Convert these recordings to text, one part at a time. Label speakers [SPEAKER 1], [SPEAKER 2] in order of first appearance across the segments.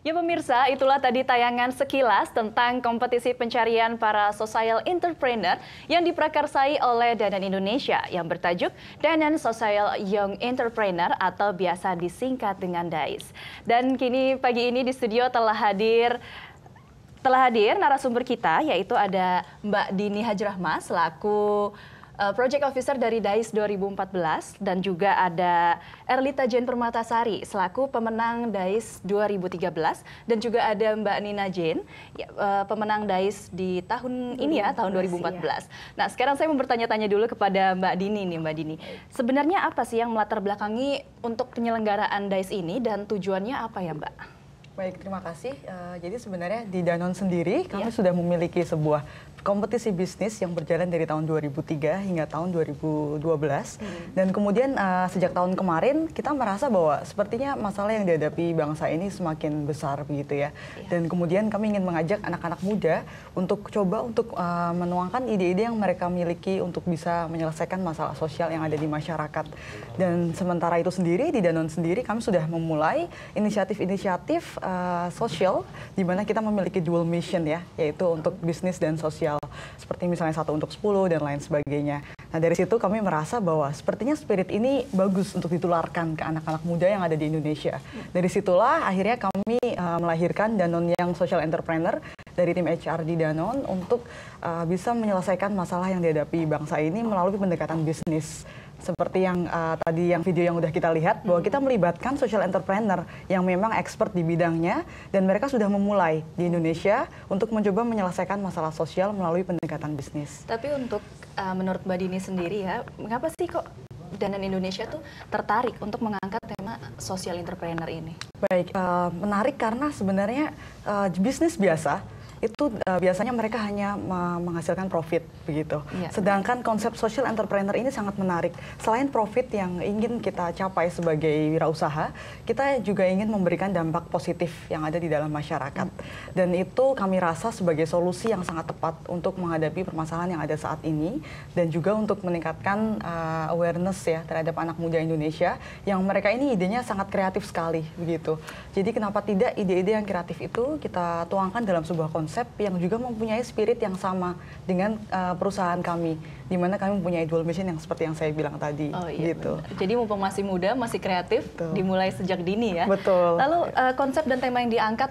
[SPEAKER 1] Ya pemirsa, itulah tadi tayangan sekilas tentang kompetisi pencarian para social entrepreneur yang diprakarsai oleh Danan Indonesia yang bertajuk Danan Social Young Entrepreneur atau biasa disingkat dengan DAIS. Dan kini pagi ini di studio telah hadir narasumber kita, yaitu ada Mbak Dini Hajrahma selaku Project Officer dari DAIS 2014 dan juga ada Erlita Jane Permatasari selaku pemenang DAIS 2013 dan juga ada Mbak Nina Jane pemenang DAIS di tahun ini ya, tahun 2014. Nah, sekarang saya mau bertanya-tanya dulu kepada Mbak Dini nih, Mbak Dini. Sebenarnya apa sih yang melatar belakangi untuk penyelenggaraan DAIS ini dan tujuannya apa ya, Mbak?
[SPEAKER 2] Baik, terima kasih. Jadi sebenarnya di Danone sendiri kami sudah memiliki sebuah kompetisi bisnis yang berjalan dari tahun 2003 hingga tahun 2012. Dan kemudian sejak tahun kemarin kita merasa bahwa sepertinya masalah yang dihadapi bangsa ini semakin besar begitu ya. Dan kemudian kami ingin mengajak anak-anak muda untuk coba untuk menuangkan ide-ide yang mereka miliki untuk bisa menyelesaikan masalah sosial yang ada di masyarakat. Dan sementara itu sendiri di Danone sendiri kami sudah memulai inisiatif-inisiatif sosial di mana kita memiliki dual mission ya, yaitu untuk bisnis dan sosial. Seperti misalnya 1 untuk 10 dan lain sebagainya. Nah, dari situ kami merasa bahwa sepertinya spirit ini bagus untuk ditularkan ke anak-anak muda yang ada di Indonesia. Dari situlah akhirnya kami melahirkan Danone Young Social Entrepreneur dari tim HR di Danone untuk bisa menyelesaikan masalah yang dihadapi bangsa ini melalui pendekatan bisnis. Seperti yang tadi yang video yang udah kita lihat, bahwa kita melibatkan social entrepreneur yang memang expert di bidangnya dan mereka sudah memulai di Indonesia untuk mencoba menyelesaikan masalah sosial melalui pendekatan bisnis.
[SPEAKER 1] Tapi untuk menurut Mbak Dini sendiri ya, mengapa sih kok Danan Indonesia tuh tertarik untuk mengangkat tema social entrepreneur ini?
[SPEAKER 2] Baik, menarik karena sebenarnya bisnis biasa itu biasanya mereka hanya menghasilkan profit begitu. Sedangkan konsep social entrepreneur ini sangat menarik. Selain profit yang ingin kita capai sebagai wirausaha, kita juga ingin memberikan dampak positif yang ada di dalam masyarakat. Dan itu kami rasa sebagai solusi yang sangat tepat untuk menghadapi permasalahan yang ada saat ini dan juga untuk meningkatkan awareness ya terhadap anak muda Indonesia yang mereka ini idenya sangat kreatif sekali begitu. Jadi kenapa tidak ide-ide yang kreatif itu kita tuangkan dalam sebuah konsep yang juga mempunyai spirit yang sama dengan perusahaan kami, di mana kami mempunyai dual mission yang seperti yang saya bilang tadi.
[SPEAKER 1] Oh, iya,
[SPEAKER 2] gitu.
[SPEAKER 1] Jadi mumpung masih muda, masih kreatif, dimulai sejak dini ya.
[SPEAKER 2] Betul.
[SPEAKER 1] Lalu konsep dan tema yang diangkat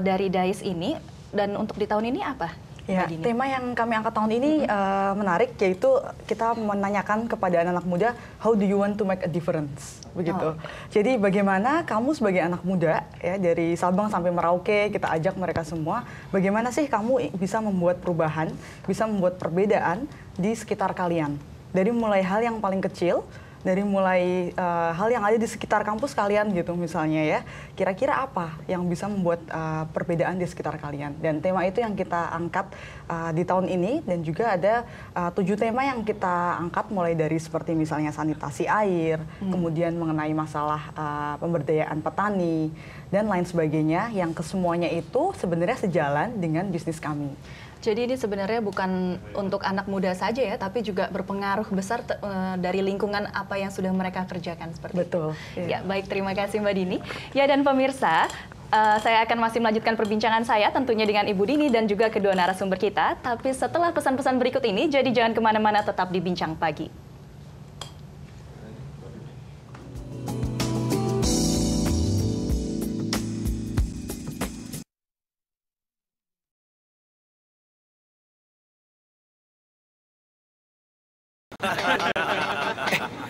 [SPEAKER 1] dari DAIS ini dan untuk di tahun ini apa?
[SPEAKER 2] Ya, tema yang kami angkat tahun ini menarik, yaitu kita menanyakan kepada anak-anak muda, how do you want to make a difference? Begitu. Jadi bagaimana kamu sebagai anak muda, ya dari Sabang sampai Merauke, kita ajak mereka semua, bagaimana sih kamu bisa membuat perubahan, bisa membuat perbedaan di sekitar kalian. Dari mulai hal yang paling kecil, dari mulai hal yang ada di sekitar kampus kalian gitu misalnya ya, kira-kira apa yang bisa membuat perbedaan di sekitar kalian. Dan tema itu yang kita angkat di tahun ini, dan juga ada 7 tema yang kita angkat mulai dari seperti misalnya sanitasi air, kemudian mengenai masalah pemberdayaan petani, dan lain sebagainya yang kesemuanya itu sebenarnya sejalan dengan bisnis kami.
[SPEAKER 1] Jadi ini sebenarnya bukan untuk anak muda saja ya, tapi juga berpengaruh besar dari lingkungan apa yang sudah mereka kerjakan seperti
[SPEAKER 2] itu.
[SPEAKER 1] Ya, baik, terima kasih Mbak Dini. Ya, dan pemirsa, saya akan masih melanjutkan perbincangan saya tentunya dengan Ibu Dini dan juga kedua narasumber kita. Tapi setelah pesan-pesan berikut ini, jadi jangan kemana-mana, tetap di Bincang Pagi.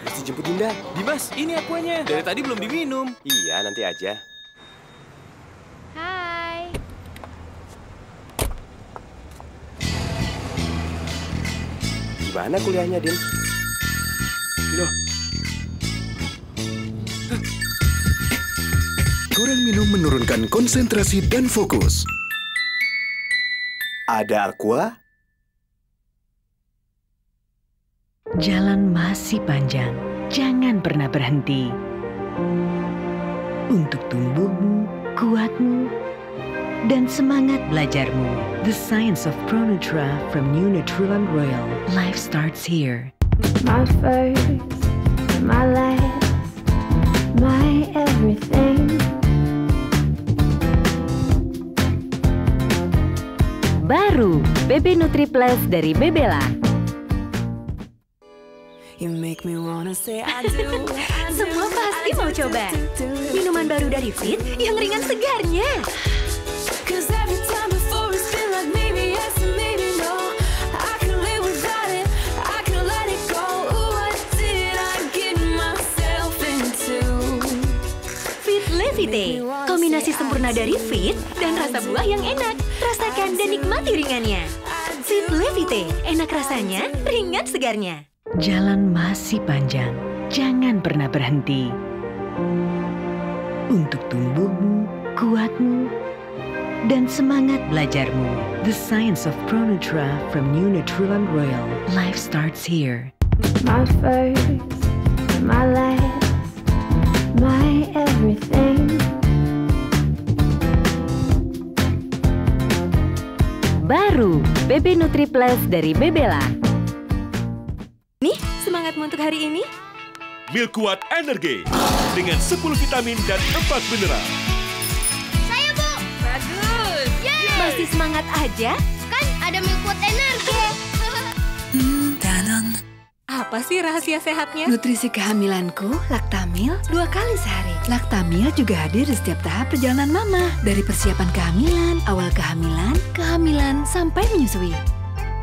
[SPEAKER 3] Mesti jemput Dinda.
[SPEAKER 4] Dimas, ini akuanya. Dari tadi belum diminum.
[SPEAKER 3] Iya, nanti aja.
[SPEAKER 5] Hai.
[SPEAKER 3] Gimana kuliahnya, Din? Loh.
[SPEAKER 6] Kurang minum menurunkan konsentrasi dan fokus.
[SPEAKER 3] Ada Aqua?
[SPEAKER 7] Jalan masih panjang, jangan pernah berhenti. Untuk tumbuhmu, kuatmu, dan semangat belajarmu. The Science of Pro Nutra from New Nutrilon Royal. Life starts here.
[SPEAKER 5] My first, my last, my everything.
[SPEAKER 7] Baru BB Nutri Plus dari Bebela. Semua pasti mau coba. Minuman baru dari Fit yang ringan segarnya. Fit Levite, kombinasi sempurna dari Fit dan rasa buah yang enak. Rasakan dan nikmati ringannya. Fit Levite, enak rasanya, ringan segarnya. Jalan masih panjang, jangan pernah berhenti. Untuk tumbuhmu, kuatmu, dan semangat belajarmu. The Science of ProNutra from New Nutriland Royal. Life starts here.
[SPEAKER 5] My first, my last, my everything.
[SPEAKER 7] Baru BB Nutri Plus dari Bebela. Nih, semangatmu untuk hari ini?
[SPEAKER 8] Mil Kuat Energi dengan 10 vitamin dan 4 mineral.
[SPEAKER 9] Saya, Bu. Bagus. Yeay.
[SPEAKER 7] Masih semangat aja?
[SPEAKER 9] Kan ada Mil Kuat Energi.
[SPEAKER 10] Danon.
[SPEAKER 7] Apa sih rahasia sehatnya?
[SPEAKER 10] Nutrisi kehamilanku, Laktamil 2 kali sehari. Laktamil juga hadir di setiap tahap perjalanan mama. Dari persiapan kehamilan, awal kehamilan, kehamilan, sampai menyusui.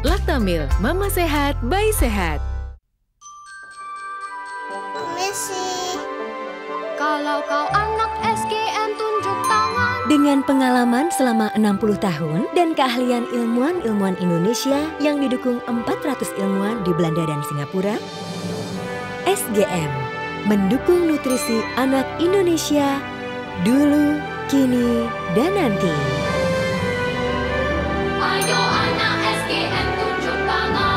[SPEAKER 7] Laktamil, mama sehat, bayi sehat.
[SPEAKER 9] Messi. Kalau kau anak SGM tunjuk tangan.
[SPEAKER 7] Dengan pengalaman selama 60 tahun dan keahlian ilmuwan-ilmuwan Indonesia yang didukung 400 ilmuwan di Belanda dan Singapura, SGM mendukung nutrisi anak Indonesia dulu, kini, dan nanti.
[SPEAKER 9] Ayo anak SGM tunjuk tangan.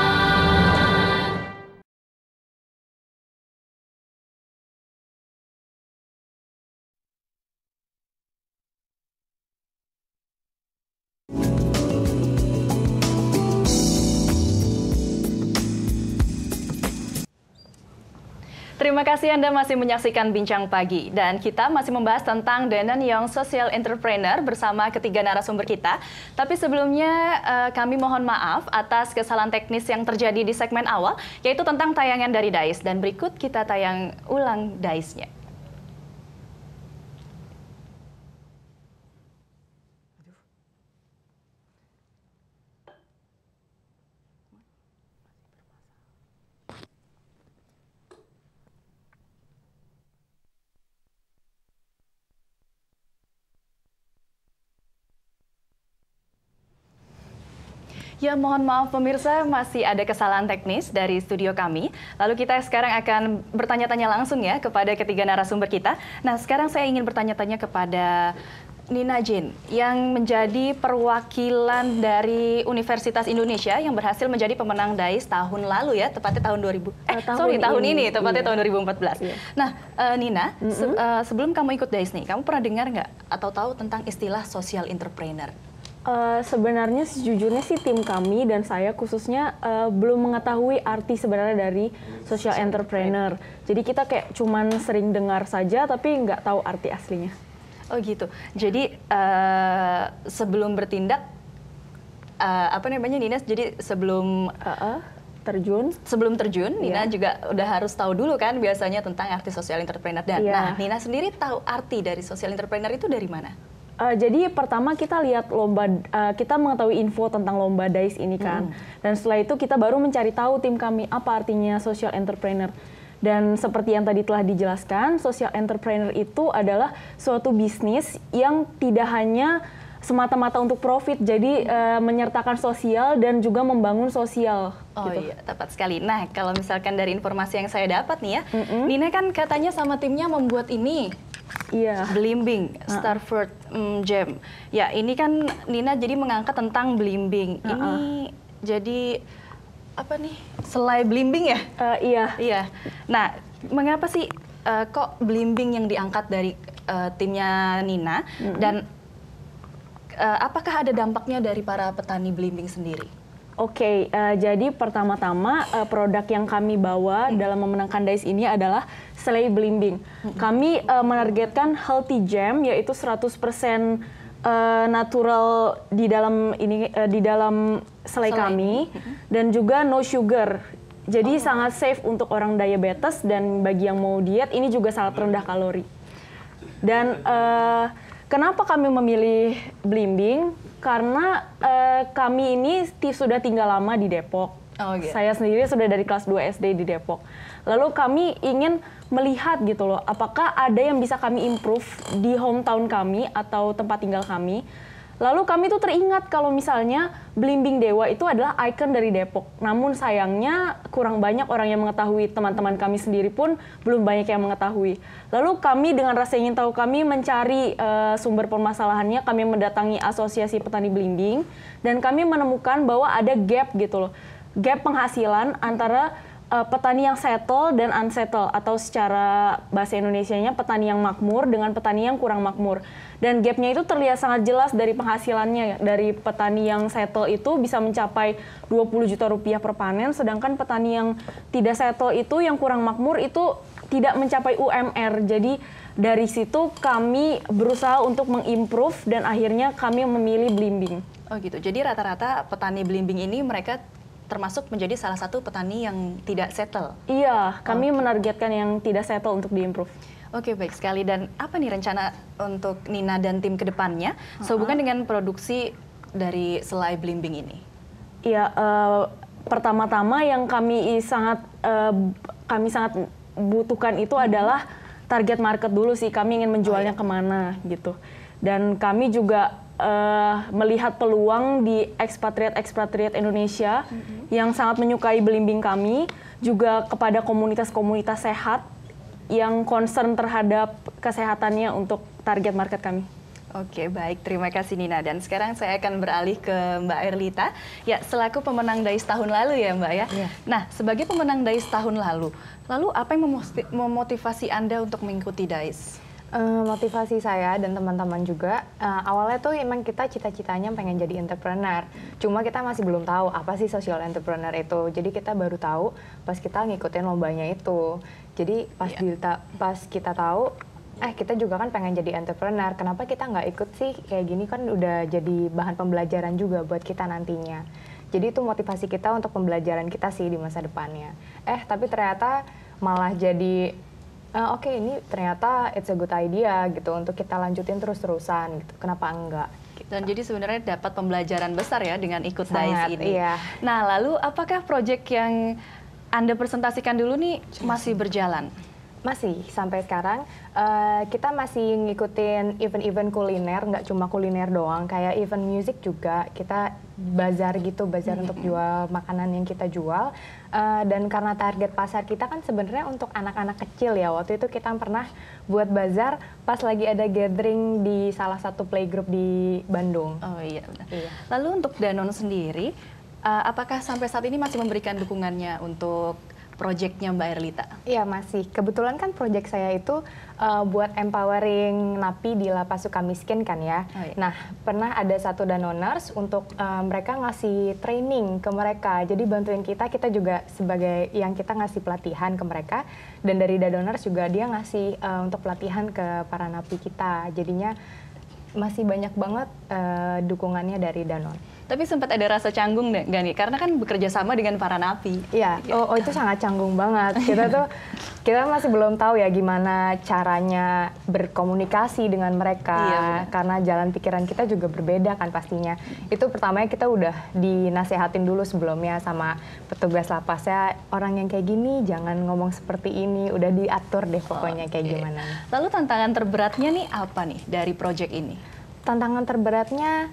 [SPEAKER 1] Terima kasih Anda masih menyaksikan Bincang Pagi. Dan kita masih membahas tentang Danon Young Social Entrepreneur bersama ketiga narasumber kita. Tapi sebelumnya kami mohon maaf atas kesalahan teknis yang terjadi di segmen awal, yaitu tentang tayangan dari DAIS. Dan berikut kita tayang ulang DAIS-nya. Ya, mohon maaf pemirsa, masih ada kesalahan teknis dari studio kami. Lalu kita sekarang akan bertanya-tanya langsung ya kepada ketiga narasumber kita. Nah, sekarang saya ingin bertanya-tanya kepada Nina Jane yang menjadi perwakilan dari Universitas Indonesia yang berhasil menjadi pemenang DAIS tahun lalu ya, tepatnya tahun 2000. Tahun ini tepatnya tahun 2014. Iya. Nah, Nina, sebelum kamu ikut DAIS nih, kamu pernah dengar nggak atau tahu tentang istilah social entrepreneur?
[SPEAKER 11] Sebenarnya sejujurnya sih tim kami dan saya khususnya belum mengetahui arti sebenarnya dari social entrepreneur. Jadi kita kayak cuman sering dengar saja tapi nggak tahu arti aslinya.
[SPEAKER 1] Oh gitu. Jadi sebelum bertindak, Nina? Jadi sebelum terjun, Nina juga udah harus tahu dulu kan biasanya tentang arti social entrepreneur. Dan nah, Nina sendiri tahu arti dari social entrepreneur itu dari mana?
[SPEAKER 11] Jadi pertama kita lihat lomba, kita mengetahui info tentang lomba DAIS ini kan. Dan setelah itu kita baru mencari tahu tim kami apa artinya social entrepreneur. Dan seperti yang tadi telah dijelaskan, social entrepreneur itu adalah suatu bisnis yang tidak hanya semata-mata untuk profit, jadi menyertakan sosial dan juga membangun sosial.
[SPEAKER 1] Oh
[SPEAKER 11] gitu.
[SPEAKER 1] iya, tepat sekali. Nah, kalau misalkan dari informasi yang saya dapat nih ya, Nina kan katanya sama timnya membuat ini.
[SPEAKER 11] Iya.
[SPEAKER 1] Belimbing, Starfruit Jam. Ya, ini kan Nina jadi mengangkat tentang belimbing. Ini jadi apa nih? Selai belimbing ya? Iya. Nah, mengapa sih kok belimbing yang diangkat dari timnya Nina? Dan apakah ada dampaknya dari para petani belimbing sendiri?
[SPEAKER 11] Oke, jadi pertama-tama produk yang kami bawa dalam memenangkan DAIS ini adalah selai belimbing. Kami menargetkan healthy jam, yaitu 100% natural di dalam selai kami, dan juga no sugar. Jadi sangat safe untuk orang diabetes, dan bagi yang mau diet ini juga sangat rendah kalori. Dan kenapa kami memilih Blimbing? Karena kami ini sudah tinggal lama di Depok. Saya sendiri sudah dari kelas 2 SD di Depok. Lalu kami ingin melihat gitu loh, apakah ada yang bisa kami improve di hometown kami atau tempat tinggal kami. Lalu kami tuh teringat kalau misalnya Blimbing Dewa itu adalah ikon dari Depok. Namun sayangnya kurang banyak orang yang mengetahui, teman-teman kami sendiri pun belum banyak yang mengetahui. Lalu kami dengan rasa ingin tahu, kami mencari sumber permasalahannya, kami mendatangi Asosiasi Petani Blimbing, dan kami menemukan bahwa ada gap gitu loh. Gap penghasilan antara petani yang settle dan unsettle, atau secara bahasa Indonesianya petani yang makmur dengan petani yang kurang makmur. Dan gapnya itu terlihat sangat jelas dari penghasilannya. Dari petani yang settle itu bisa mencapai 20 juta rupiah per panen, sedangkan petani yang tidak settle itu, yang kurang makmur itu tidak mencapai UMR. Jadi dari situ kami berusaha untuk mengimprove dan akhirnya kami memilih Blimbing.
[SPEAKER 1] Oh gitu, jadi rata-rata petani Blimbing ini mereka termasuk menjadi salah satu petani yang tidak settle?
[SPEAKER 11] Iya, kami menargetkan yang tidak settle untuk diimprove.
[SPEAKER 1] Oke, baik sekali. Dan apa nih rencana untuk Nina dan tim ke depannya sehubungan dengan produksi dari selai Blimbing ini?
[SPEAKER 11] Iya, pertama-tama yang kami sangat butuhkan itu adalah target market dulu sih. Kami ingin menjualnya kemana gitu. Dan kami juga melihat peluang di ekspatriat Indonesia yang sangat menyukai Blimbing kami, juga kepada komunitas-komunitas sehat yang concern terhadap kesehatannya untuk target market kami.
[SPEAKER 1] Oke, baik. Terima kasih Nina. Dan sekarang saya akan beralih ke Mbak Erlita. Ya, selaku pemenang DAIS tahun lalu ya Mbak ya. Nah, sebagai pemenang DAIS tahun lalu apa yang memotivasi Anda untuk mengikuti DAIS?
[SPEAKER 12] Motivasi saya dan teman-teman juga, awalnya tuh emang kita cita-citanya pengen jadi entrepreneur. Cuma kita masih belum tahu apa sih social entrepreneur itu. Jadi kita baru tahu pas kita ngikutin lombanya itu. Jadi pas kita tahu, kita juga kan pengen jadi entrepreneur. Kenapa kita nggak ikut sih? Kayak gini kan udah jadi bahan pembelajaran juga buat kita nantinya. Jadi itu motivasi kita untuk pembelajaran kita sih di masa depannya. Tapi ternyata malah jadi oke, ini ternyata it's a good idea gitu untuk kita lanjutin terus-terusan gitu. Kenapa enggak? Gitu.
[SPEAKER 1] Dan jadi sebenarnya dapat pembelajaran besar ya dengan ikut DAIS ini.
[SPEAKER 12] Iya.
[SPEAKER 1] Nah, lalu apakah proyek yang Anda presentasikan dulu nih masih berjalan?
[SPEAKER 12] Masih, sampai sekarang kita masih ngikutin event-event kuliner, nggak cuma kuliner doang, kayak event musik juga, kita bazar gitu, bazar untuk jual makanan yang kita jual. Dan karena target pasar kita kan sebenarnya untuk anak-anak kecil ya, waktu itu kita pernah buat bazar pas lagi ada gathering di salah satu playgroup di Bandung.
[SPEAKER 1] Oh iya, benar. Iya. Lalu untuk Danone sendiri, apakah sampai saat ini masih memberikan dukungannya untuk proyeknya Mbak Erlita?
[SPEAKER 12] Iya, masih. Kebetulan kan proyek saya itu buat empowering napi di lapas Sukamiskin kan ya. Oh, iya. Nah, pernah ada satu Danoners untuk mereka ngasih training ke mereka. Jadi bantuin kita juga sebagai yang kita ngasih pelatihan ke mereka. Dan dari Danoners juga dia ngasih untuk pelatihan ke para napi kita. Jadinya masih banyak banget dukungannya dari Danone.
[SPEAKER 1] Tapi sempat ada rasa canggung nggak nih? Karena kan bekerja sama dengan para napi.
[SPEAKER 12] Iya, itu sangat canggung banget. Kita masih belum tahu ya gimana caranya berkomunikasi dengan mereka. Iya, karena jalan pikiran kita juga berbeda kan pastinya. Itu pertamanya kita udah dinasehatin dulu sebelumnya sama petugas lapasnya. Orang yang kayak gini jangan ngomong seperti ini. Udah diatur deh pokoknya kayak gimana.
[SPEAKER 1] Lalu tantangan terberatnya nih apa nih dari proyek ini?
[SPEAKER 12] Tantangan terberatnya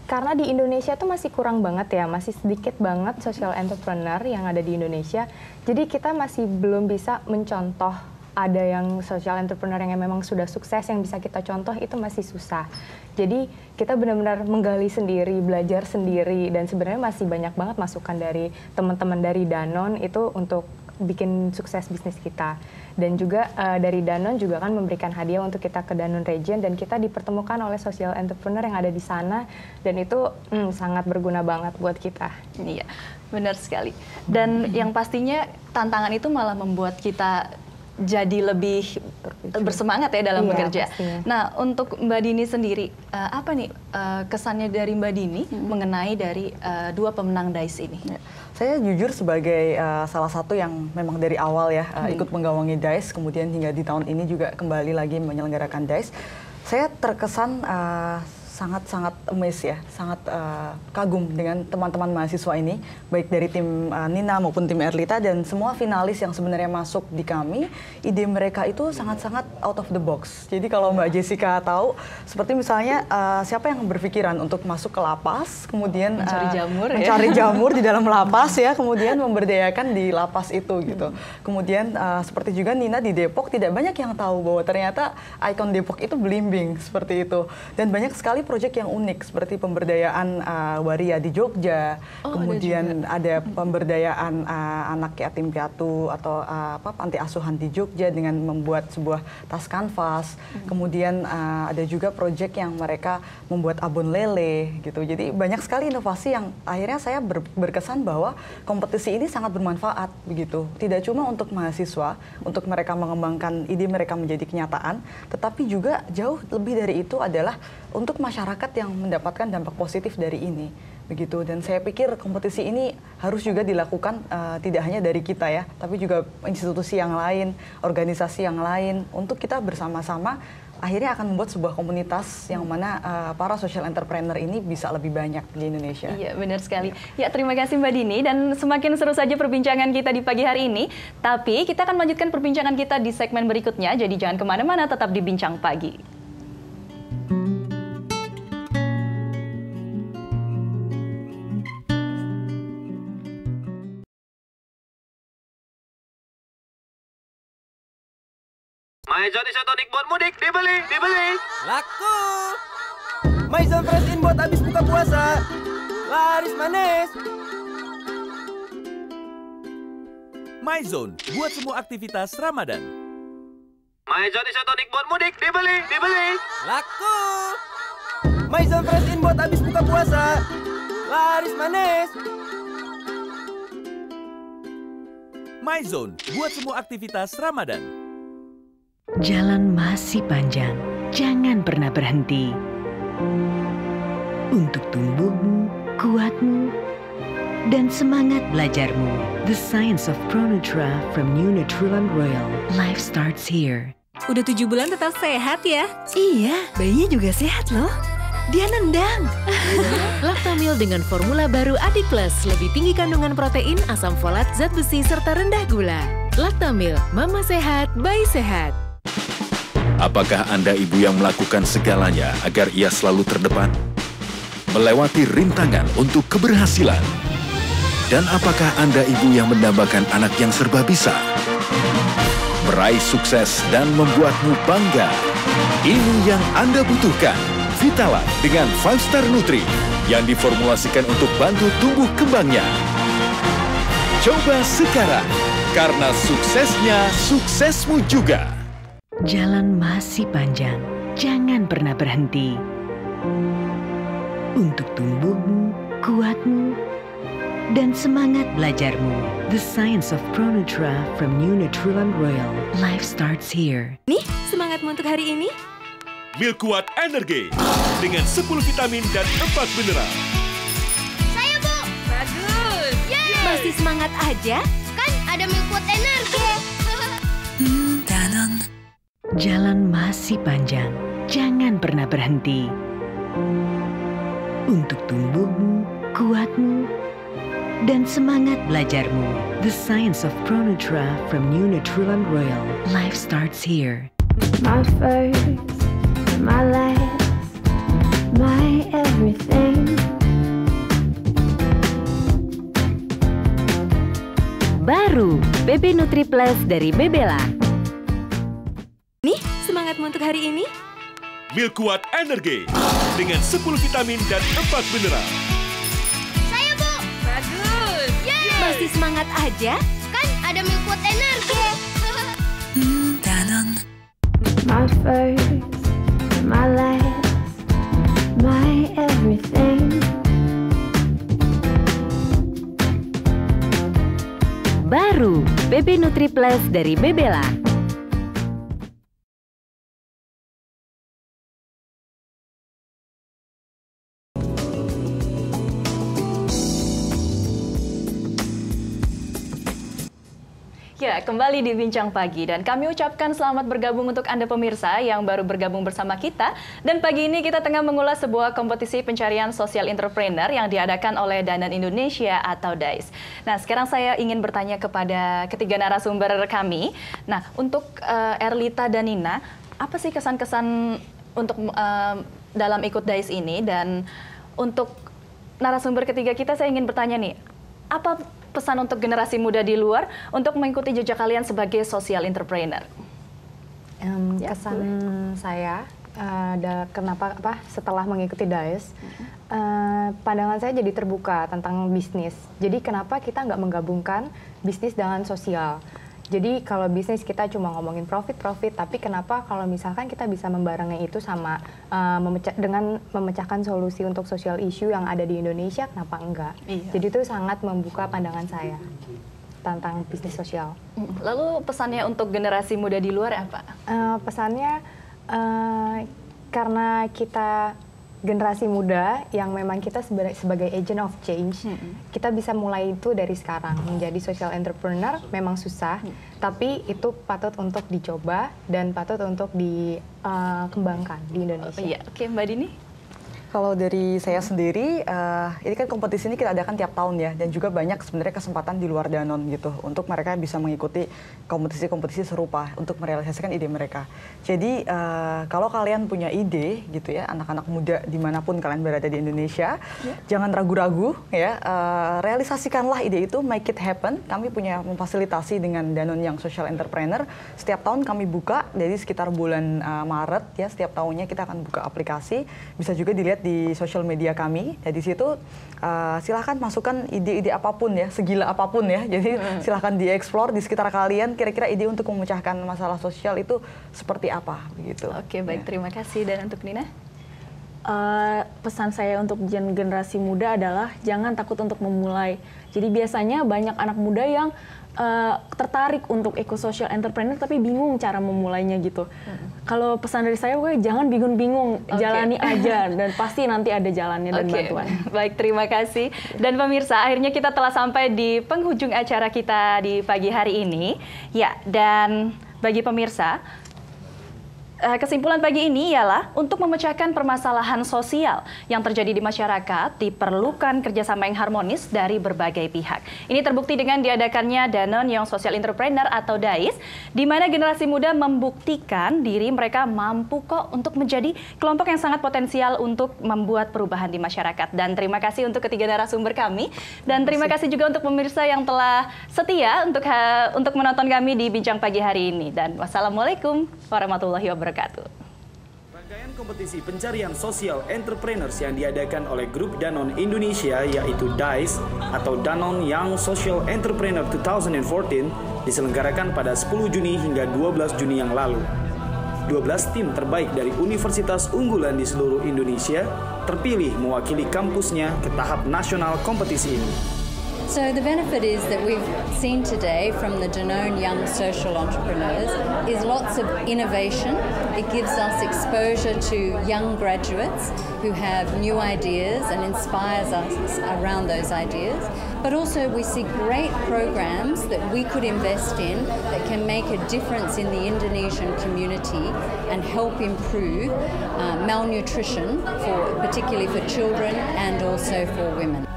[SPEAKER 12] karena di Indonesia tuh masih kurang banget ya, masih sedikit banget social entrepreneur yang ada di Indonesia. Jadi kita masih belum bisa mencontoh ada yang social entrepreneur yang memang sudah sukses yang bisa kita contoh, itu masih susah. Jadi kita benar-benar menggali sendiri, belajar sendiri, dan sebenarnya masih banyak banget masukan dari teman-teman dari Danone itu untuk bikin sukses bisnis kita. Dan juga dari Danone juga kan memberikan hadiah untuk kita ke Danone Region, dan kita dipertemukan oleh social entrepreneur yang ada di sana, dan itu sangat berguna banget buat kita.
[SPEAKER 1] Iya, benar sekali. Dan yang pastinya tantangan itu malah membuat kita jadi lebih bersemangat ya dalam bekerja.
[SPEAKER 12] Pastinya.
[SPEAKER 1] Nah, untuk Mbak Dini sendiri, apa nih kesannya dari Mbak Dini mengenai dari dua pemenang DICE ini?
[SPEAKER 2] Saya jujur sebagai salah satu yang memang dari awal ya ikut menggawangi DICE, kemudian hingga di tahun ini juga kembali lagi menyelenggarakan DICE. Saya terkesan sangat-sangat amazed ya, sangat kagum dengan teman-teman mahasiswa ini, baik dari tim Nina maupun tim Erlita dan semua finalis yang sebenarnya masuk di kami, ide mereka itu sangat-sangat out of the box. Jadi kalau Mbak Jessica tahu, seperti misalnya siapa yang berpikiran untuk masuk ke lapas, kemudian mencari jamur di dalam lapas ya, kemudian memberdayakan di lapas itu gitu. Kemudian seperti juga Nina di Depok, tidak banyak yang tahu bahwa ternyata ikon Depok itu belimbing seperti itu. Dan banyak sekali proyek yang unik seperti pemberdayaan waria di Jogja, kemudian ada pemberdayaan anak yatim piatu atau panti asuhan di Jogja dengan membuat sebuah tas kanvas. Kemudian ada juga proyek yang mereka membuat abon lele gitu. Jadi banyak sekali inovasi yang akhirnya saya berkesan bahwa kompetisi ini sangat bermanfaat begitu. Tidak cuma untuk mahasiswa, untuk mereka mengembangkan ide mereka menjadi kenyataan, tetapi juga jauh lebih dari itu adalah untuk masyarakat yang mendapatkan dampak positif dari ini begitu. Dan saya pikir kompetisi ini harus juga dilakukan tidak hanya dari kita ya, tapi juga institusi yang lain, organisasi yang lain, untuk kita bersama-sama akhirnya akan membuat sebuah komunitas yang mana para social entrepreneur ini bisa lebih banyak di Indonesia.
[SPEAKER 1] Iya, benar sekali. Ya, terima kasih Mbak Dini, dan semakin seru saja perbincangan kita di pagi hari ini. Tapi kita akan melanjutkan perbincangan kita di segmen berikutnya, jadi jangan kemana-mana, tetap di Bincang Pagi.
[SPEAKER 4] Maizon Isotonic buat mudik, dibeli.
[SPEAKER 13] Laku. Maizon Fresh In buat habis buka puasa. Laris manis.
[SPEAKER 8] Maizon buat semua aktivitas Ramadan.
[SPEAKER 4] Maizon Isotonic buat mudik, dibeli.
[SPEAKER 13] Laku. Maizon Fresh In buat habis buka puasa. Laris manis.
[SPEAKER 8] Maizon buat semua aktivitas Ramadan.
[SPEAKER 14] Jalan masih panjang, jangan pernah berhenti. Untuk tumbuhmu, kuatmu, dan semangat belajarmu. The Science of Pro Nutra from New Nutrilon Royal. Life starts here.
[SPEAKER 7] Udah 7 bulan tetap sehat ya?
[SPEAKER 10] Iya, bayinya juga sehat loh. Dia nendang.
[SPEAKER 7] Lactamil dengan formula baru Adik Plus. Lebih tinggi kandungan protein, asam folat, zat besi, serta rendah gula. Lactamil, mama sehat, bayi sehat.
[SPEAKER 8] Apakah Anda ibu yang melakukan segalanya agar ia selalu terdepan? Melewati rintangan untuk keberhasilan? Dan apakah Anda ibu yang mendambakan anak yang serba bisa? Meraih sukses dan membuatmu bangga? Ini yang Anda butuhkan. Vitalan dengan 5 Star Nutri yang diformulasikan untuk bantu tumbuh kembangnya. Coba sekarang, karena suksesnya suksesmu juga.
[SPEAKER 14] Jalan masih panjang, jangan pernah berhenti. Untuk tumbuhmu, kuatmu, dan semangat belajarmu. The Science of Pro Nutra from New Nutrilon Royal. Life starts here.
[SPEAKER 7] Nih, semangatmu untuk hari ini?
[SPEAKER 8] Milk Kuat Energi dengan 10 vitamin dan 4 mineral.
[SPEAKER 9] Saya, Bu.
[SPEAKER 7] Bagus.
[SPEAKER 9] Yeay.
[SPEAKER 7] Masih semangat aja?
[SPEAKER 9] Kan ada Milk Kuat Energi.
[SPEAKER 10] Danon.
[SPEAKER 14] Jalan masih panjang, jangan pernah berhenti. Untuk tumbuhmu, kuatmu, dan semangat belajarmu. The Science of Pro Nutra from New Nutrilon Royal. Life starts here.
[SPEAKER 5] My first, my last, my everything.
[SPEAKER 7] Baru BB Nutri Plus dari Bebela. Nih, semangatmu untuk hari ini?
[SPEAKER 8] Milk Kuat Energi dengan 10 vitamin dan 4 mineral.
[SPEAKER 9] Saya, Bu.
[SPEAKER 7] Bagus.
[SPEAKER 9] Yeay.
[SPEAKER 7] Masih semangat aja?
[SPEAKER 9] Kan ada Milk Kuat Energi.
[SPEAKER 10] Danon.
[SPEAKER 5] My first, my last, my everything.
[SPEAKER 7] Baru BB Nutri Plus dari Bebela.
[SPEAKER 1] Ya, kembali di Bincang Pagi dan kami ucapkan selamat bergabung untuk Anda pemirsa yang baru bergabung bersama kita. Dan pagi ini kita tengah mengulas sebuah kompetisi pencarian social entrepreneur yang diadakan oleh Danon Indonesia atau DICE. Nah, sekarang saya ingin bertanya kepada ketiga narasumber kami. Nah, untuk Erlita dan Nina, apa sih kesan-kesan untuk dalam ikut DICE ini? Dan untuk narasumber ketiga kita, saya ingin bertanya nih, apa pesan untuk generasi muda di luar untuk mengikuti jejak kalian sebagai social entrepreneur?
[SPEAKER 12] Kesan saya kenapa setelah mengikuti DICE, pandangan saya jadi terbuka tentang bisnis. Jadi kenapa kita nggak menggabungkan bisnis dengan sosial? Jadi kalau bisnis kita cuma ngomongin profit, tapi kenapa kalau misalkan kita bisa membarengi itu sama dengan memecahkan solusi untuk social issue yang ada di Indonesia, kenapa enggak? Iya. Jadi itu sangat membuka pandangan saya tentang bisnis sosial.
[SPEAKER 1] Lalu pesannya untuk generasi muda di luar apa?
[SPEAKER 12] Pesannya karena kita generasi muda yang memang kita sebagai agent of change, kita bisa mulai itu dari sekarang. Menjadi social entrepreneur memang susah, tapi itu patut untuk dicoba dan patut untuk dikembangkan di Indonesia.
[SPEAKER 1] Iya, oke, Mbak Dini.
[SPEAKER 2] Kalau dari saya sendiri, ini kan kompetisi ini kita adakan tiap tahun ya, dan juga banyak sebenarnya kesempatan di luar Danon gitu, untuk mereka bisa mengikuti kompetisi-kompetisi serupa untuk merealisasikan ide mereka. Jadi kalau kalian punya ide gitu ya, anak-anak muda dimanapun kalian berada di Indonesia, jangan ragu-ragu ya, realisasikanlah ide itu, make it happen. Kami punya memfasilitasi dengan Danon yang social entrepreneur. Setiap tahun kami buka, jadi sekitar bulan Maret ya, setiap tahunnya kita akan buka aplikasi, bisa juga dilihat di sosial media kami. Di situ silahkan masukkan ide-ide apapun ya, segila apapun ya. Jadi silahkan dieksplor di sekitar kalian, kira-kira ide untuk memecahkan masalah sosial itu seperti apa begitu.
[SPEAKER 1] Oke, baik, terima kasih. Dan untuk Nina?
[SPEAKER 11] Pesan saya untuk generasi muda adalah jangan takut untuk memulai. Jadi biasanya banyak anak muda yang tertarik untuk ikut social entrepreneur tapi bingung cara memulainya gitu. Kalau pesan dari saya, jangan bingung-bingung, jalani aja dan pasti nanti ada jalannya dan bantuan.
[SPEAKER 1] Baik, terima kasih. Dan pemirsa, akhirnya kita telah sampai di penghujung acara kita di pagi hari ini. Ya, dan bagi pemirsa, kesimpulan pagi ini ialah untuk memecahkan permasalahan sosial yang terjadi di masyarakat diperlukan kerjasama yang harmonis dari berbagai pihak. Ini terbukti dengan diadakannya Danon Young Social Entrepreneur atau DICE, di mana generasi muda membuktikan diri mereka mampu kok untuk menjadi kelompok yang sangat potensial untuk membuat perubahan di masyarakat. Dan terima kasih untuk ketiga narasumber kami, dan terima kasih juga untuk pemirsa yang telah setia untuk menonton kami di Bincang Pagi hari ini. Dan wassalamualaikum warahmatullahi wabarakatuh.
[SPEAKER 15] Rangkaian kompetisi pencarian sosial entrepreneurs yang diadakan oleh grup Danon Indonesia yaitu DICE atau Danon Young Social Entrepreneur 2014 diselenggarakan pada 10 Juni hingga 12 Juni yang lalu. 12 tim terbaik dari universitas unggulan di seluruh Indonesia terpilih mewakili kampusnya ke tahap nasional kompetisi ini.
[SPEAKER 16] So the benefit is that we've seen today from the Danon Young Social Entrepreneurs is lots of innovation. It gives us exposure to young graduates who have new ideas and inspires us around those ideas. But also we see great programs that we could invest in that can make a difference in the Indonesian community and help improve malnutrition, particularly for children and also for women.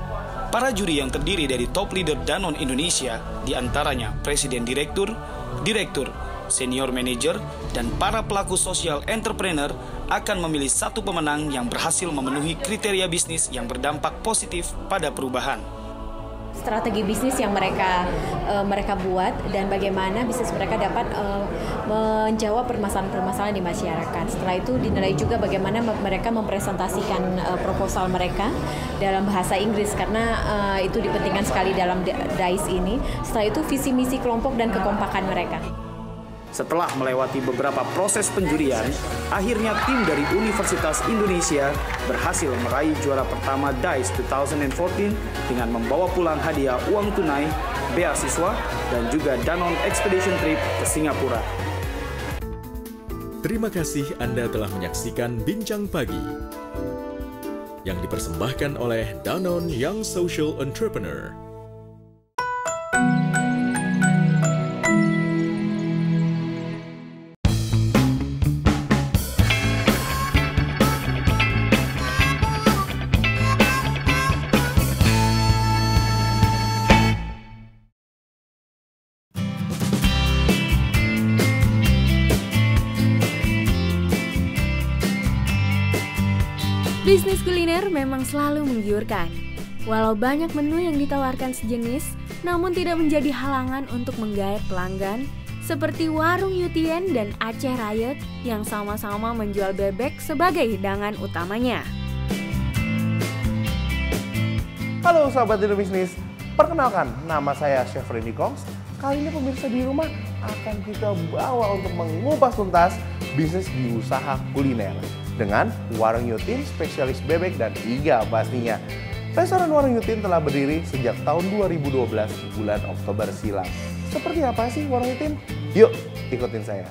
[SPEAKER 15] Para juri yang terdiri dari top leader Danon Indonesia, diantaranya Presiden Direktur, Direktur, Senior Manager, dan para pelaku sosial entrepreneur akan memilih satu pemenang yang berhasil memenuhi kriteria bisnis yang berdampak positif pada perubahan.
[SPEAKER 17] Strategi bisnis yang mereka buat dan bagaimana bisnis mereka dapat menjawab permasalahan-permasalahan di masyarakat. Setelah itu dinilai juga bagaimana mereka mempresentasikan proposal mereka dalam bahasa Inggris karena itu dipentingkan sekali dalam DICE ini. Setelah itu visi misi kelompok dan kekompakan mereka.
[SPEAKER 15] Setelah melewati beberapa proses penjurian, akhirnya tim dari Universitas Indonesia berhasil meraih juara pertama DICE 2014 dengan membawa pulang hadiah uang tunai, beasiswa, dan juga Danon Expedition Trip ke Singapura.
[SPEAKER 8] Terima kasih Anda telah menyaksikan Bincang Pagi yang dipersembahkan oleh Danon Young Social Entrepreneur.
[SPEAKER 18] Bisnis kuliner memang selalu menggiurkan. Walau banyak menu yang ditawarkan sejenis, namun tidak menjadi halangan untuk menggait pelanggan, seperti Warung Yutien dan Aceh Rayet yang sama-sama menjual bebek sebagai hidangan utamanya.
[SPEAKER 19] Halo sahabat Indo Bisnis, perkenalkan nama saya Chef Randy Kongs. Kali ini pemirsa di rumah akan kita bawa untuk mengupas tuntas bisnis di usaha kuliner dengan Warung Yutien spesialis bebek dan iga pastinya. Restoran Warung Yutien telah berdiri sejak tahun 2012 bulan Oktober silam. Seperti apa sih Warung Yutien? Yuk ikutin saya.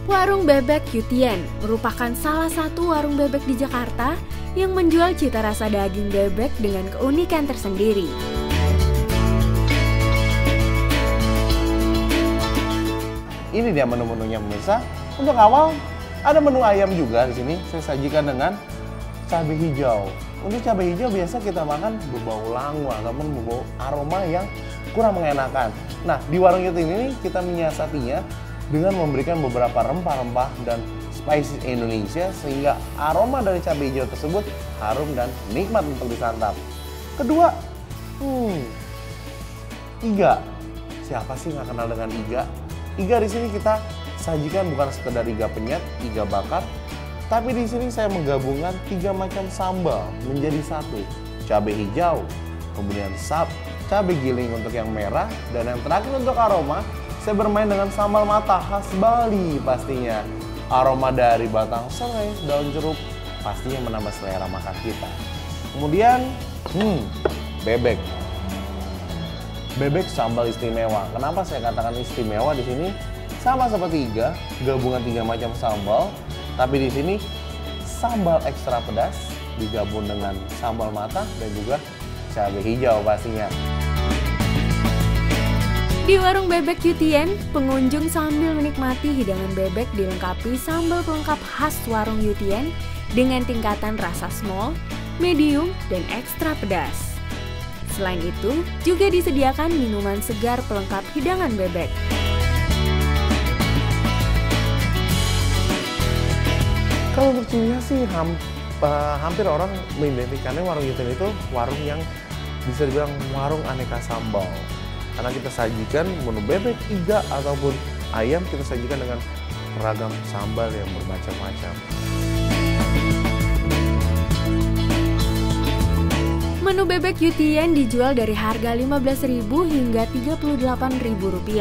[SPEAKER 18] Warung Bebek Yutien merupakan salah satu warung bebek di Jakarta yang menjual cita rasa daging bebek dengan keunikan tersendiri.
[SPEAKER 19] Ini dia menu-menunya pemirsa. Untuk awal ada menu ayam juga di sini. Saya sajikan dengan cabai hijau. Untuk cabai hijau biasa kita makan berbau langu ataupun berbau aroma yang kurang mengenakan. Nah, di Warung Yutien ini kita menyiasatinya dengan memberikan beberapa rempah-rempah dan spices Indonesia sehingga aroma dari cabai hijau tersebut harum dan nikmat untuk disantap. Kedua, iga. Siapa sih nggak kenal dengan iga? Iga di sini kita sajikan bukan sekedar iga penyet, iga bakar, tapi di sini saya menggabungkan 3 macam sambal menjadi satu. Cabai hijau, kemudian cabai giling untuk yang merah, dan yang terakhir untuk aroma, saya bermain dengan sambal mata khas Bali pastinya. Aroma dari batang serai, daun jeruk pastinya menambah selera makan kita. Kemudian, bebek. Bebek sambal istimewa. Kenapa saya katakan istimewa di sini? Sama seperti iga, gabungan 3 macam sambal, tapi di sini sambal ekstra pedas digabung dengan sambal mata dan juga cabai hijau pastinya.
[SPEAKER 18] Di Warung Bebek Yutien, pengunjung sambil menikmati hidangan bebek dilengkapi sambal pelengkap khas Warung Yutien dengan tingkatan rasa small, medium, dan ekstra pedas. Selain itu, juga disediakan minuman segar pelengkap hidangan bebek.
[SPEAKER 19] Kalau untuk cirinya sih hampir orang mengidentikannya Warung Yutien itu warung yang bisa dibilang warung aneka sambal. Karena kita sajikan menu bebek, iga, ataupun ayam, kita sajikan dengan ragam sambal yang bermacam-macam.
[SPEAKER 18] Menu bebek Yutien dijual dari harga Rp15.000 hingga Rp38.000.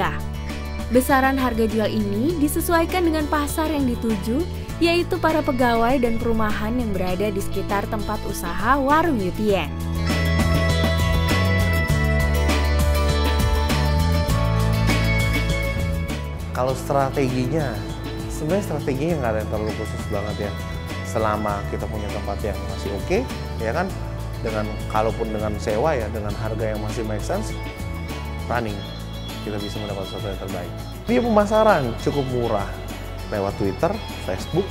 [SPEAKER 18] Besaran harga jual ini disesuaikan dengan pasar yang dituju, yaitu para pegawai dan perumahan yang berada di sekitar tempat usaha Warung Yutien.
[SPEAKER 19] Kalau strateginya, sebenarnya strateginya nggak ada yang terlalu khusus banget ya. Selama kita punya tempat yang masih oke, ya kan, kalaupun dengan sewa ya, dengan harga yang masih make sense, running, kita bisa mendapat sesuatu yang terbaik. Biaya pemasaran cukup murah, lewat Twitter, Facebook,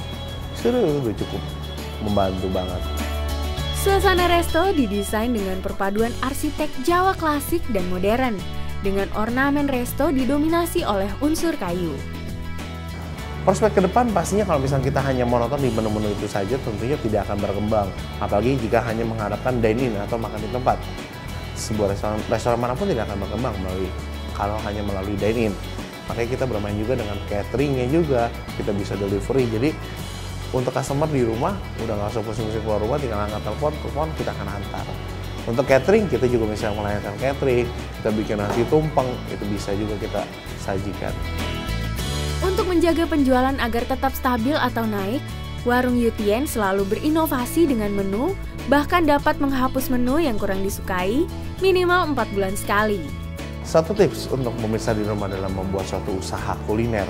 [SPEAKER 19] sudah cukup membantu banget.
[SPEAKER 18] Suasana resto didesain dengan perpaduan arsitek Jawa klasik dan modern, dengan ornamen resto didominasi oleh unsur kayu.
[SPEAKER 19] Prospek ke depan pastinya kalau misalnya kita hanya monoton di menu-menu itu saja tentunya tidak akan berkembang. Apalagi jika hanya mengharapkan dine-in atau makan di tempat. Sebuah restoran manapun tidak akan berkembang kalau hanya melalui dine-in. Makanya kita bermain juga dengan cateringnya juga. Kita bisa delivery. Jadi untuk customer di rumah udah nggak usah pusing-pusing keluar rumah, tinggal angkat telepon, kita akan antar. Untuk catering, kita juga bisa melayani catering, kita bikin nasi tumpeng, itu bisa juga kita sajikan.
[SPEAKER 18] Untuk menjaga penjualan agar tetap stabil atau naik, Warung Yutien selalu berinovasi dengan menu, bahkan dapat menghapus menu yang kurang disukai minimal 4 bulan sekali.
[SPEAKER 19] Satu tips untuk pemirsa di rumah dalam membuat suatu usaha kuliner,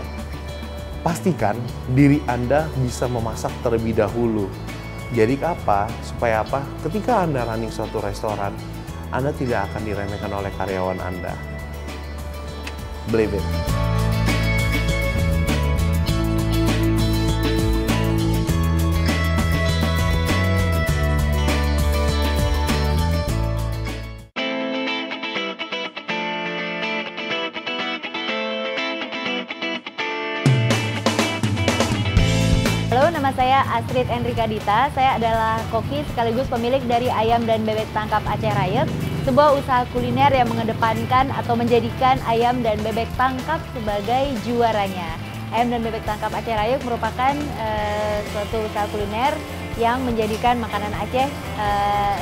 [SPEAKER 19] pastikan diri Anda bisa memasak terlebih dahulu. Jadi supaya ketika Anda running suatu restoran, Anda tidak akan diremehkan oleh karyawan Anda. Believe it.
[SPEAKER 20] Halo, nama saya Astrid Enrika Dita. Saya adalah koki sekaligus pemilik dari Ayam dan Bebek Tangkap Aceh Rayek, sebuah usaha kuliner yang mengedepankan atau menjadikan ayam dan bebek tangkap sebagai juaranya. Ayam dan Bebek Tangkap Aceh Rayek merupakan suatu usaha kuliner yang menjadikan makanan Aceh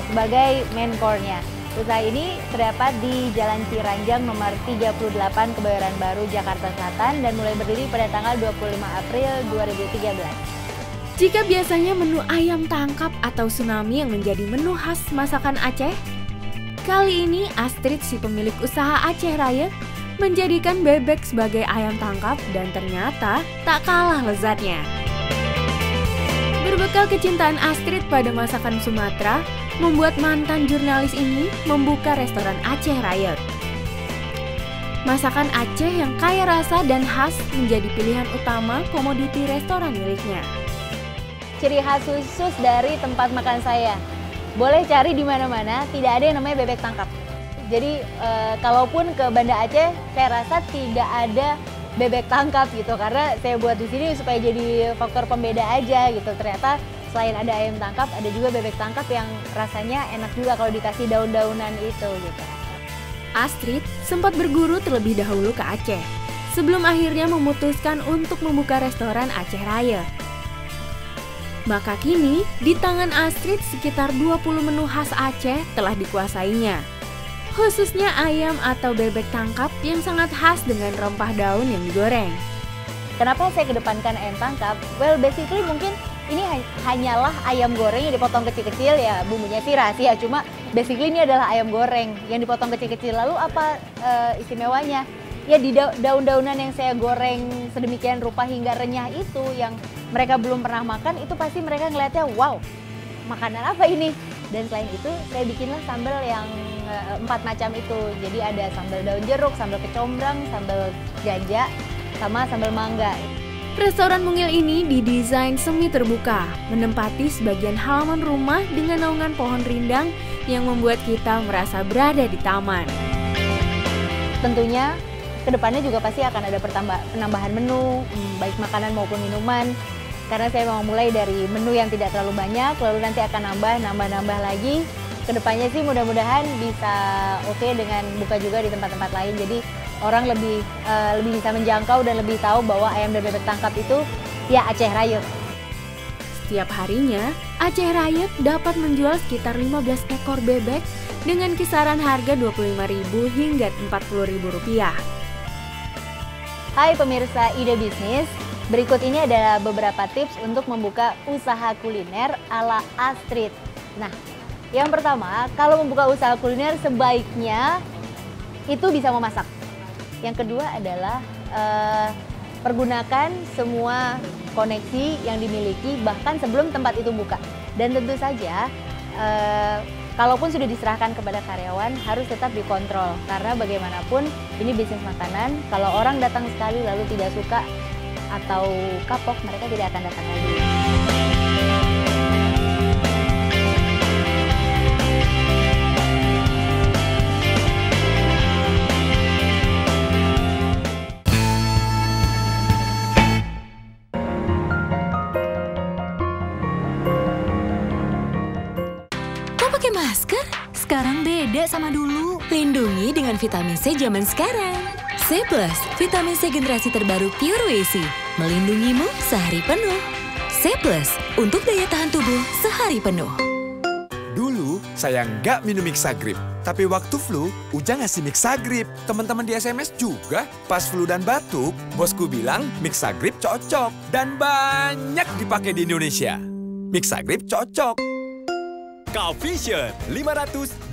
[SPEAKER 20] sebagai main core-nya. Usaha ini terdapat di Jalan Ciranjang nomor 38 Kebayoran Baru, Jakarta Selatan dan mulai berdiri pada tanggal 25 April 2013.
[SPEAKER 18] Jika biasanya menu ayam tangkap atau tsunami yang menjadi menu khas masakan Aceh, kali ini Astrid, si pemilik usaha Aceh Rayek, menjadikan bebek sebagai ayam tangkap dan ternyata tak kalah lezatnya. Berbekal kecintaan Astrid pada masakan Sumatera, membuat mantan jurnalis ini membuka restoran Aceh Rayek. Masakan Aceh yang kaya rasa dan khas menjadi pilihan utama komoditi restoran miliknya.
[SPEAKER 20] Ciri khas khusus dari tempat makan saya, boleh cari di mana-mana, tidak ada yang namanya bebek tangkap. Jadi kalaupun ke Banda Aceh, saya rasa tidak ada bebek tangkap gitu, karena saya buat di sini supaya jadi faktor pembeda aja gitu. Ternyata selain ada ayam tangkap, ada juga bebek tangkap yang rasanya enak juga kalau dikasih daun-daunan itu gitu.
[SPEAKER 18] Astrid sempat berguru terlebih dahulu ke Aceh, sebelum akhirnya memutuskan untuk membuka restoran Aceh Rayek. Maka kini, di tangan Astrid sekitar 20 menu khas Aceh telah dikuasainya. Khususnya ayam atau bebek tangkap yang sangat khas dengan rempah daun yang digoreng.
[SPEAKER 20] Kenapa saya kedepankan ayam tangkap? Well, basically mungkin ini hanyalah ayam goreng yang dipotong kecil-kecil, ya bumbunya sih rahasia, cuma basically ini adalah ayam goreng yang dipotong kecil-kecil. Lalu apa istimewanya? Ya di daun-daunan yang saya goreng sedemikian rupa hingga renyah itu yang mereka belum pernah makan, itu pasti mereka ngeliatnya, wow, makanan apa ini? Dan selain itu saya bikinlah sambal yang 4 macam itu. Jadi ada sambal daun jeruk, sambal kecombrang, sambal ganja, sama sambal mangga.
[SPEAKER 18] Restoran mungil ini didesain semi terbuka, menempati sebagian halaman rumah dengan naungan pohon rindang yang membuat kita merasa berada di taman.
[SPEAKER 20] Tentunya kedepannya juga pasti akan ada penambahan menu, baik makanan maupun minuman. Karena saya mau mulai dari menu yang tidak terlalu banyak, lalu nanti akan nambah lagi. Kedepannya sih mudah-mudahan bisa oke dengan buka juga di tempat-tempat lain. Jadi orang lebih bisa menjangkau dan lebih tahu bahwa ayam dan bebek tangkap itu ya Aceh Rayek.
[SPEAKER 18] Setiap harinya, Aceh Rayek dapat menjual sekitar 15 ekor bebek dengan kisaran harga Rp25.000 hingga Rp40.000.
[SPEAKER 20] Hai pemirsa Ide Bisnis, berikut ini adalah beberapa tips untuk membuka usaha kuliner ala Astrid. Nah, yang pertama, kalau membuka usaha kuliner sebaiknya itu bisa memasak. Yang kedua adalah pergunakan semua koneksi yang dimiliki bahkan sebelum tempat itu buka. Dan tentu saja kalaupun sudah diserahkan kepada karyawan harus tetap dikontrol, karena bagaimanapun ini bisnis makanan. Kalau orang datang sekali lalu tidak suka atau kapok, mereka tidak akan datang lagi.
[SPEAKER 21] Masker? Sekarang beda sama dulu. Lindungi dengan vitamin C zaman sekarang. C+, vitamin C generasi terbaru Pure Wesi. Melindungimu sehari penuh. C+, untuk daya tahan tubuh sehari penuh.
[SPEAKER 22] Dulu, saya nggak minum Mixagrip. Tapi waktu flu, Ujang ngasih Mixagrip. Teman-teman di SMS juga. Pas flu dan batuk, bosku bilang Mixagrip cocok. Dan banyak dipakai di Indonesia. Mixagrip cocok.
[SPEAKER 23] Coefficient 500-828.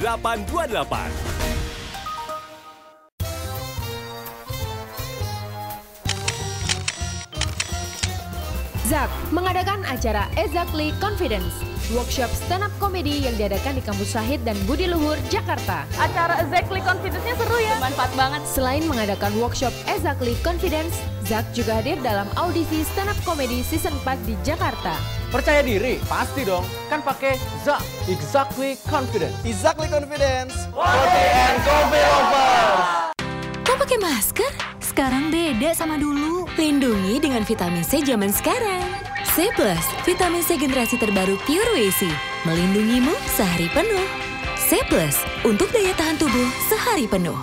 [SPEAKER 24] ZAK mengadakan acara Exactly Confidence
[SPEAKER 18] workshop stand up comedy yang diadakan di Kampus Syahid dan Budi Luhur, Jakarta.
[SPEAKER 11] Acara Exactly Confidence-nya seru ya.
[SPEAKER 18] Manfaat banget. Selain mengadakan workshop Exactly Confidence, Zak juga hadir dalam audisi stand up comedy season 4 di Jakarta.
[SPEAKER 3] Percaya diri? Pasti dong. Kan pakai Zak, Exactly Confidence.
[SPEAKER 13] Exactly Confidence.
[SPEAKER 22] Coffee and Coffee Lovers.
[SPEAKER 21] Kok pakai masker? Sekarang beda sama dulu. Lindungi dengan vitamin C zaman sekarang. C+, vitamin C generasi terbaru Pure Wesi. Melindungimu sehari penuh. C+, untuk daya tahan tubuh sehari penuh.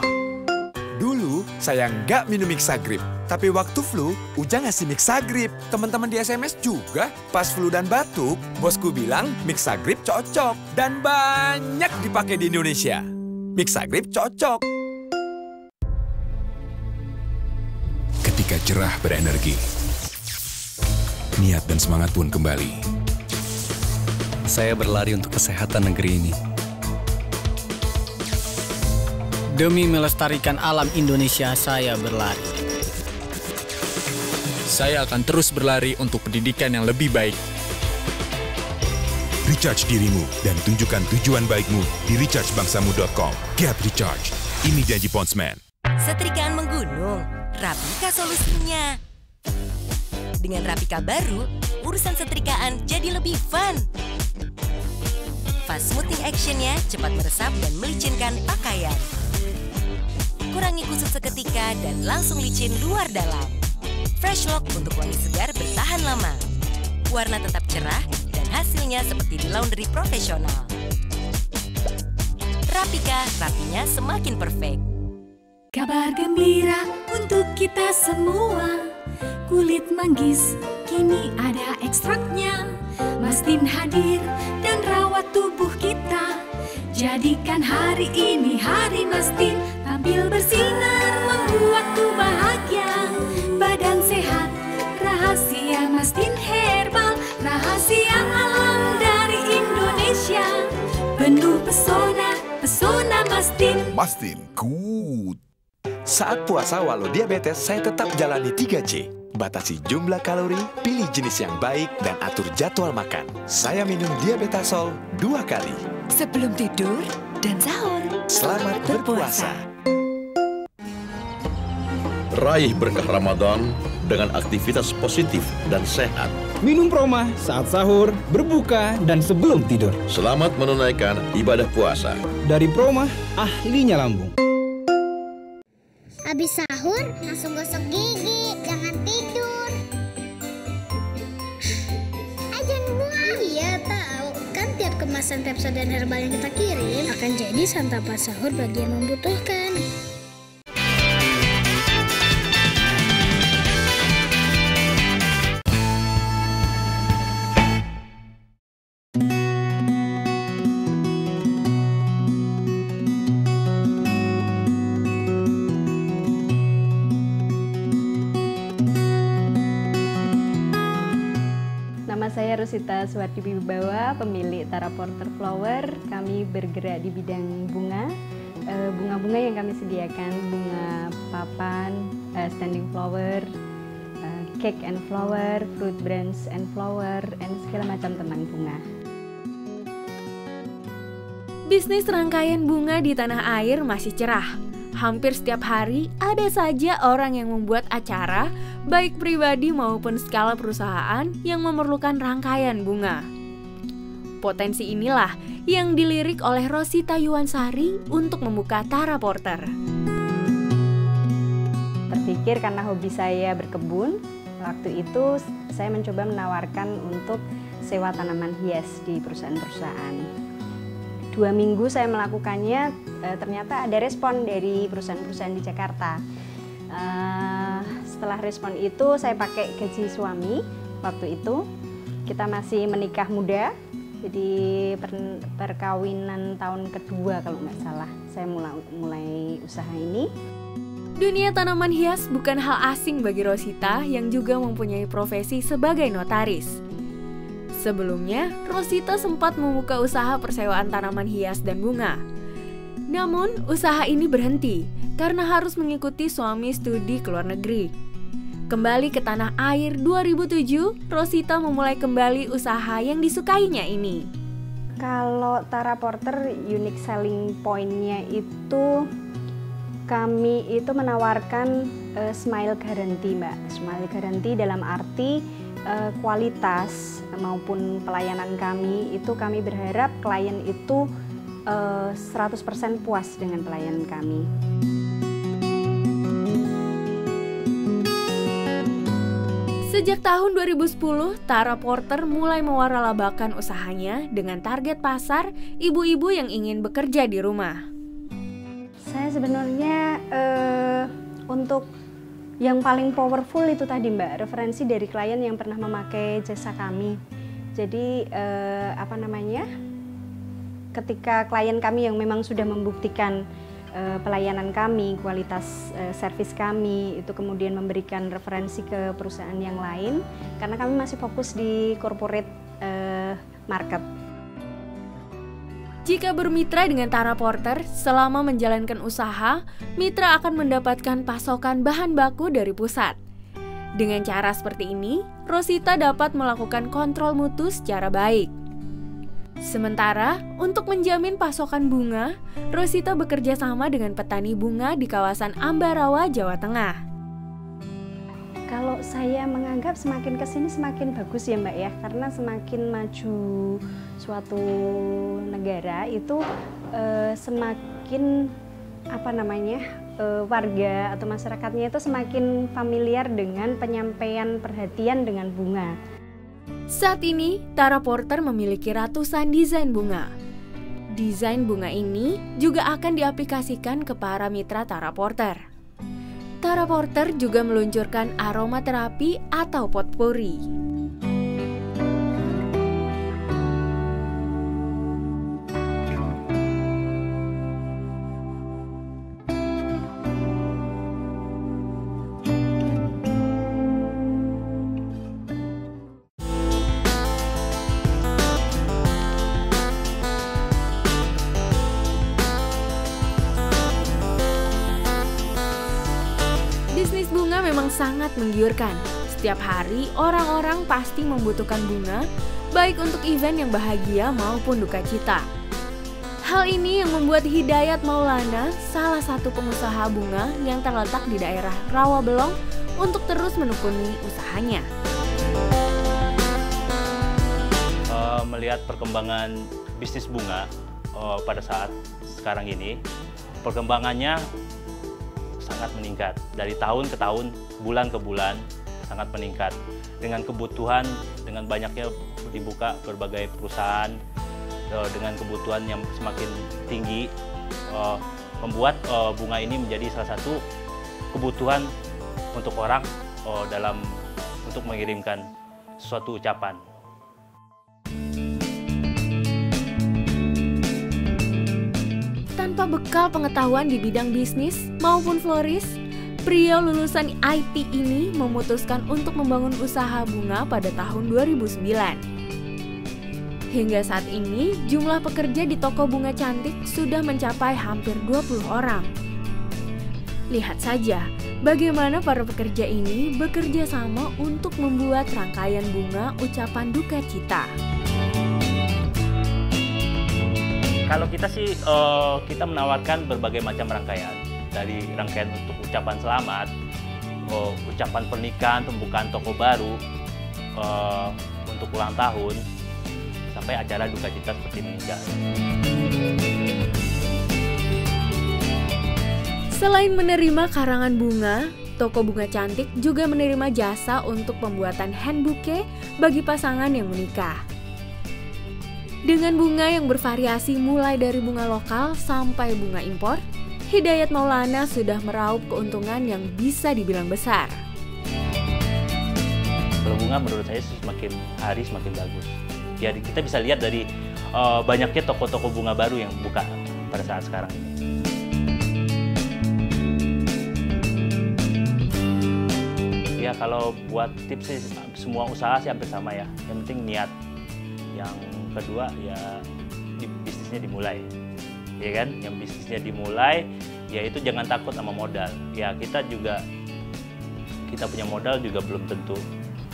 [SPEAKER 22] Dulu saya nggak minum Mixagrip, tapi waktu flu, Ujang ngasih Mixagrip. Teman-teman di SMS juga, pas flu dan batuk, bosku bilang Mixagrip cocok dan banyak dipakai di Indonesia. Mixagrip cocok.
[SPEAKER 8] Ketika cerah berenergi, niat dan semangat pun kembali.
[SPEAKER 4] Saya berlari untuk kesehatan negeri ini. Demi melestarikan alam Indonesia, saya berlari.
[SPEAKER 6] Saya akan terus berlari untuk pendidikan yang lebih baik.
[SPEAKER 8] Recharge dirimu dan tunjukkan tujuan baikmu di rechargebangsamu.com. Get recharge. Ini janji Pondsman.
[SPEAKER 7] Setrikaan menggunung, Rapika solusinya. Dengan Rapika baru, urusan setrikaan jadi lebih fun. Fast smoothing action-nya cepat meresap dan melicinkan pakaian. Kurangi kusut seketika dan langsung licin luar dalam. Fresh Lock untuk wangi segar bertahan lama. Warna tetap cerah dan hasilnya seperti di laundry profesional. Rapika, rapinya semakin perfect.
[SPEAKER 10] Kabar gembira untuk kita semua. Kulit manggis kini ada ekstraknya. Mastin hadir dan rawat tubuh kita. Jadikan hari ini hari Mastin. Tampil bersinar membuatku bahagia. Badan sehat, rahasia Mastin Herbal. Rahasia alam dari Indonesia. Penuh pesona, pesona Mastin.
[SPEAKER 22] Mastin, good. Saat puasa walau diabetes, saya tetap jalani 3C. Batasi jumlah kalori, pilih jenis yang baik, dan atur jadwal makan. Saya minum Diabetasol 2 kali.
[SPEAKER 10] Sebelum tidur dan sahur.
[SPEAKER 22] Selamat berpuasa.
[SPEAKER 24] Raih berkah Ramadan dengan aktivitas positif dan sehat.
[SPEAKER 3] Minum Proma saat sahur, berbuka, dan sebelum tidur.
[SPEAKER 24] Selamat menunaikan ibadah puasa.
[SPEAKER 3] Dari Proma, ahlinya lambung.
[SPEAKER 25] Habis sahur, langsung gosok gigi, jangan tidur. Jangan buang. Iya tahu, kan tiap kemasan Pepsodent dan herbal yang kita kirim akan jadi santapan sahur bagi yang membutuhkan.
[SPEAKER 1] Saya Rosita Suwardi Wibawa, pemilik Tara Porter Flower. Kami bergerak di bidang bunga. Bunga-bunga yang kami sediakan, bunga papan, standing flower, cake and flower, fruit branch and flower, and segala macam tentang bunga.
[SPEAKER 18] Bisnis rangkaian bunga di tanah air masih cerah. Hampir setiap hari ada saja orang yang membuat acara, baik pribadi maupun skala perusahaan yang memerlukan rangkaian bunga. Potensi inilah yang dilirik oleh Rosita Yuwansari untuk membuka Tara Porter.
[SPEAKER 1] Terpikir karena hobi saya berkebun, waktu itu saya mencoba menawarkan untuk sewa tanaman hias di perusahaan-perusahaan. 2 minggu saya melakukannya, ternyata ada respon dari perusahaan-perusahaan di Jakarta. Setelah respon itu saya pakai gaji suami. Waktu itu kita masih menikah muda, jadi perkawinan tahun kedua kalau nggak salah saya mulai usaha ini.
[SPEAKER 18] Dunia tanaman hias bukan hal asing bagi Rosita yang juga mempunyai profesi sebagai notaris. Sebelumnya, Rosita sempat membuka usaha persewaan tanaman hias dan bunga. Namun, usaha ini berhenti karena harus mengikuti suami studi ke luar negeri. Kembali ke tanah air 2007, Rosita memulai kembali usaha yang disukainya ini.
[SPEAKER 2] Kalau Tara Porter unique selling point-nya itu kami itu menawarkan smile guarantee, Mbak. Smile guarantee dalam arti kualitas maupun pelayanan kami itu kami berharap klien itu 100% puas dengan pelayanan kami.
[SPEAKER 18] Sejak tahun 2010, Tara Porter mulai mewaralabakan usahanya dengan target pasar ibu-ibu yang ingin bekerja di rumah.
[SPEAKER 2] Saya sebenarnya untuk yang paling powerful itu tadi, Mbak, referensi dari klien yang pernah memakai jasa kami. Jadi ketika klien kami yang memang sudah membuktikan pelayanan kami, kualitas servis kami, itu kemudian memberikan referensi ke perusahaan yang lain, karena kami masih fokus di corporate market.
[SPEAKER 18] Jika bermitra dengan Tara Porter, selama menjalankan usaha, mitra akan mendapatkan pasokan bahan baku dari pusat. Dengan cara seperti ini, Rosita dapat melakukan kontrol mutu secara baik. Sementara, untuk menjamin pasokan bunga, Rosita bekerja sama dengan petani bunga di kawasan Ambarawa, Jawa Tengah.
[SPEAKER 2] Kalau saya menganggap semakin kesini semakin bagus ya, Mbak ya, karena semakin maju suatu negara itu semakin warga atau masyarakatnya itu semakin familiar dengan penyampaian perhatian dengan bunga.
[SPEAKER 18] Saat ini, Tara Porter memiliki ratusan desain bunga. Desain bunga ini juga akan diaplikasikan ke para mitra Tara Porter. Tara Porter juga meluncurkan aromaterapi atau potpourri. Bisnis bunga memang sangat menggiurkan. Setiap hari orang-orang pasti membutuhkan bunga, baik untuk event yang bahagia maupun duka cita. Hal ini yang membuat Hidayat Maulana, salah satu pengusaha bunga yang terletak di daerah Rawabelong, untuk terus menekuni usahanya.
[SPEAKER 5] Melihat perkembangan bisnis bunga pada saat sekarang ini, perkembangannya sangat meningkat dari tahun ke tahun, bulan ke bulan sangat meningkat. Dengan kebutuhan, dengan banyaknya dibuka berbagai perusahaan, dengan kebutuhan yang semakin tinggi, membuat bunga ini menjadi salah satu kebutuhan untuk orang untuk mengirimkan suatu ucapan.
[SPEAKER 18] Tanpa bekal pengetahuan di bidang bisnis maupun florist, pria lulusan IT ini memutuskan untuk membangun usaha bunga pada tahun 2009. Hingga saat ini, jumlah pekerja di toko bunga cantik sudah mencapai hampir 20 orang. Lihat saja bagaimana para pekerja ini bekerja sama untuk membuat rangkaian bunga ucapan duka cita.
[SPEAKER 5] Kalau kita sih, kita menawarkan berbagai macam rangkaian. Dari rangkaian untuk ucapan selamat, ucapan pernikahan, pembukaan toko baru, untuk ulang tahun, sampai acara duka cita seperti meninggal.
[SPEAKER 18] Selain menerima karangan bunga, toko bunga cantik juga menerima jasa untuk pembuatan hand bouquet bagi pasangan yang menikah. Dengan bunga yang bervariasi mulai dari bunga lokal sampai bunga impor, Hidayat Maulana sudah meraup keuntungan yang bisa dibilang besar.
[SPEAKER 5] Kalau bunga menurut saya semakin hari semakin bagus. Ya, kita bisa lihat dari banyaknya toko-toko bunga baru yang buka pada saat sekarang ini. Ya, kalau buat tips sih, semua usaha sih hampir sama ya. Yang penting niat. Yang kedua ya bisnisnya dimulai, ya kan? Yang bisnisnya dimulai, ya itu jangan takut sama modal. Ya kita punya modal juga belum tentu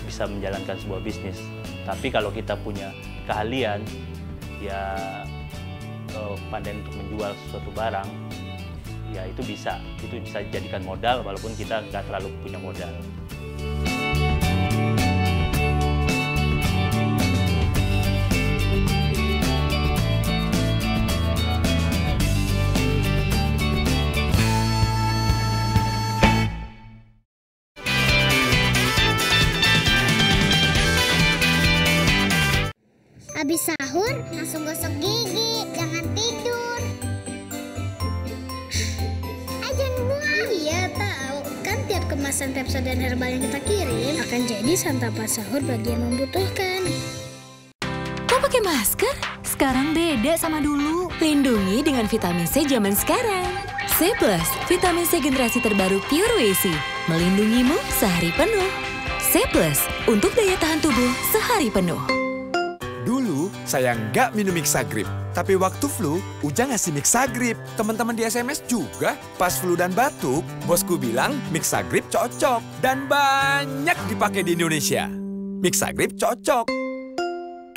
[SPEAKER 5] bisa menjalankan sebuah bisnis. Tapi kalau kita punya keahlian, dia pandai untuk menjual suatu barang, ya itu bisa dijadikan modal walaupun kita nggak terlalu punya modal.
[SPEAKER 25] Habis sahur, langsung gosok gigi, jangan tidur. Jangan buang. Iya tahu, kan tiap kemasan Pepsodent dan herbal yang kita kirim akan jadi santapan sahur bagi yang membutuhkan.
[SPEAKER 21] Kok pakai masker? Sekarang beda sama dulu. Lindungi dengan vitamin C zaman sekarang. C+, vitamin C generasi terbaru Pure Wesi, melindungimu sehari penuh. C+, untuk daya tahan tubuh sehari penuh.
[SPEAKER 22] Dulu, saya nggak minum Mixagrip. Tapi waktu flu, Ujang ngasih Mixagrip. Teman-teman di SMS juga. Pas flu dan batuk, bosku bilang Mixagrip cocok. Dan banyak dipakai di Indonesia. Mixagrip cocok.